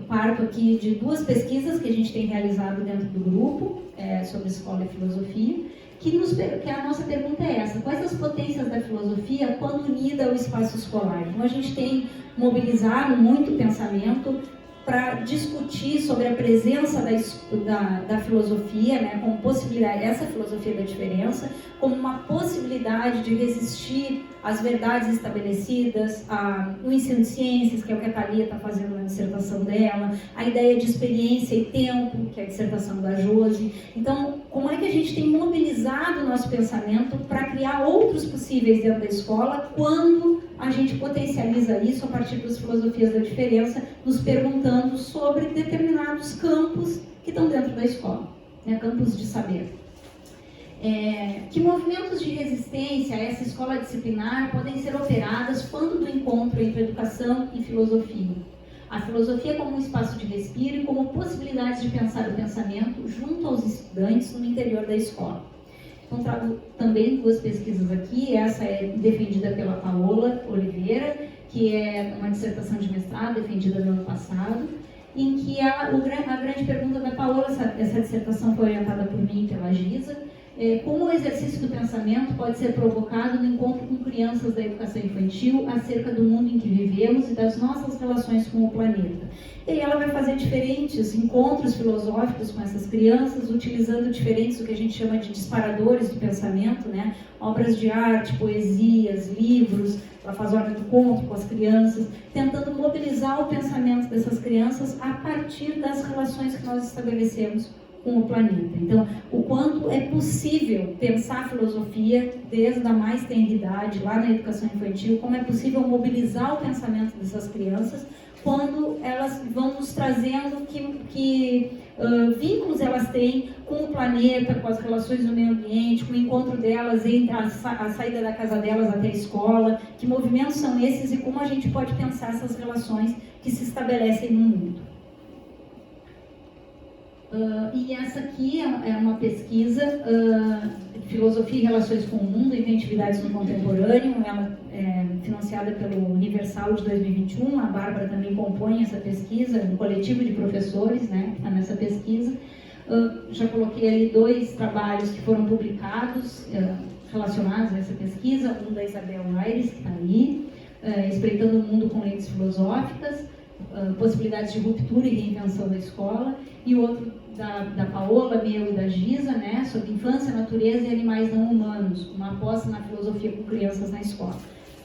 parto aqui de 2 pesquisas que a gente tem realizado dentro do grupo sobre escola e filosofia, que a nossa pergunta é essa: quais as potências da filosofia quando unida ao espaço escolar? Então a gente tem mobilizado muito pensamento para discutir sobre a presença da filosofia, né, como possibilidade, essa filosofia da diferença, como uma possibilidade de resistir às verdades estabelecidas, o ensino de ciências, que é o que a Thalia está fazendo na dissertação dela, a ideia de experiência e tempo, que é a dissertação da Josi. Então, como é que a gente tem mobilizado o nosso pensamento para criar outros possíveis dentro da escola, quando a gente potencializa isso a partir das filosofias da diferença, nos perguntando sobre determinados campos que estão dentro da escola, né, campos de saber. Que movimentos de resistência a essa escola disciplinar podem ser operadas quando do encontro entre educação e filosofia? A filosofia como um espaço de respiro e como possibilidades de pensar o pensamento junto aos estudantes no interior da escola. Então, trago também 2 pesquisas aqui. Essa é defendida pela Paola Oliveira, que é uma dissertação de mestrado defendida no ano passado, em que a grande pergunta da Paola, essa dissertação foi orientada por mim e pela Giza, como o exercício do pensamento pode ser provocado no encontro com crianças da educação infantil acerca do mundo em que vivemos e das nossas relações com o planeta. E aí ela vai fazer diferentes encontros filosóficos com essas crianças, utilizando diferentes, o que a gente chama de disparadores do pensamento, né? Obras de arte, poesias, livros. Ela faz hora do encontro com as crianças, tentando mobilizar o pensamento dessas crianças a partir das relações que nós estabelecemos com o planeta. Então, o quanto é possível pensar a filosofia desde a mais tenra idade, lá na educação infantil, como é possível mobilizar o pensamento dessas crianças quando elas vão nos trazendo que vínculos elas têm com o planeta, com as relações do meio ambiente, com o encontro delas entre a saída da casa delas até a escola, que movimentos são esses e como a gente pode pensar essas relações que se estabelecem no mundo. E essa aqui é uma pesquisa de filosofia e relações com o mundo, inventividades no contemporâneo. Ela é financiada pelo Universal de 2021. A Bárbara também compõe essa pesquisa, um coletivo de professores, né, que está nessa pesquisa. Já coloquei ali 2 trabalhos que foram publicados relacionados a essa pesquisa. Um da Isabel Aires, que está ali, Espreitando o Mundo com Lentes Filosóficas, possibilidades de ruptura e reinvenção da escola, e o outro da Paola, meu e da Giza, né, sobre infância, natureza e animais não humanos, uma aposta na filosofia com crianças na escola.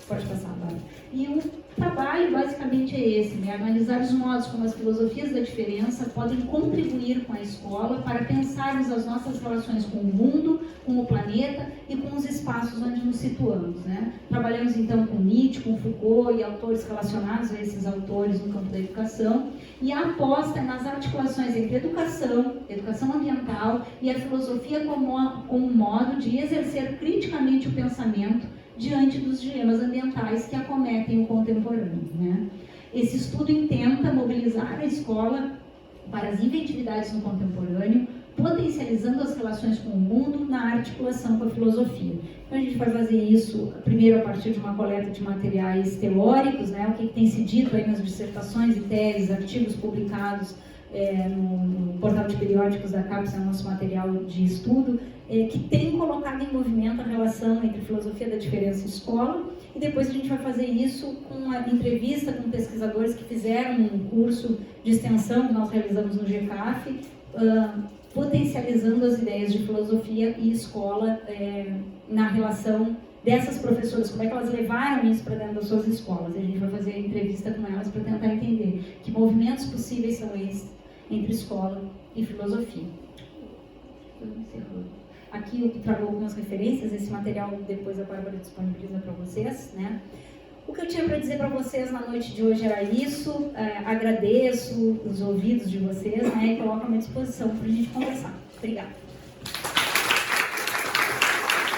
Pode passar, Bárbara. E o trabalho basicamente é esse, né, analisar os modos como as filosofias da diferença podem contribuir com a escola para pensarmos as nossas relações com o mundo, com o planeta e com os espaços onde nos situamos, né. Trabalhamos então com Nietzsche, com Foucault e autores relacionados a esses autores no campo da educação, e a aposta nas articulações entre educação ambiental e a filosofia como um modo de exercer criticamente o pensamento diante dos dilemas ambientais que acometem o contemporâneo, né? Esse estudo intenta mobilizar a escola para as inventividades no contemporâneo, potencializando as relações com o mundo na articulação com a filosofia. Então a gente vai fazer isso primeiro a partir de uma coleta de materiais teóricos, né, o que tem se dito aí nas dissertações e teses, artigos publicados no portal de periódicos da CAPES, é o nosso material de estudo, que tem colocado em movimento a relação entre filosofia da diferença e escola, e depois a gente vai fazer isso com uma entrevista com pesquisadores que fizeram um curso de extensão que nós realizamos no GCAF, potencializando as ideias de filosofia e escola na relação dessas professoras, como é que elas levaram isso para dentro das suas escolas. A gente vai fazer entrevista com elas para tentar entender que movimentos possíveis são esses entre escola e filosofia. Aqui eu trago algumas referências, esse material depois a Bárbara disponibiliza para vocês, né? O que eu tinha para dizer para vocês na noite de hoje era isso. Agradeço os ouvidos de vocês, né, e coloco à minha disposição para a gente conversar. Obrigada.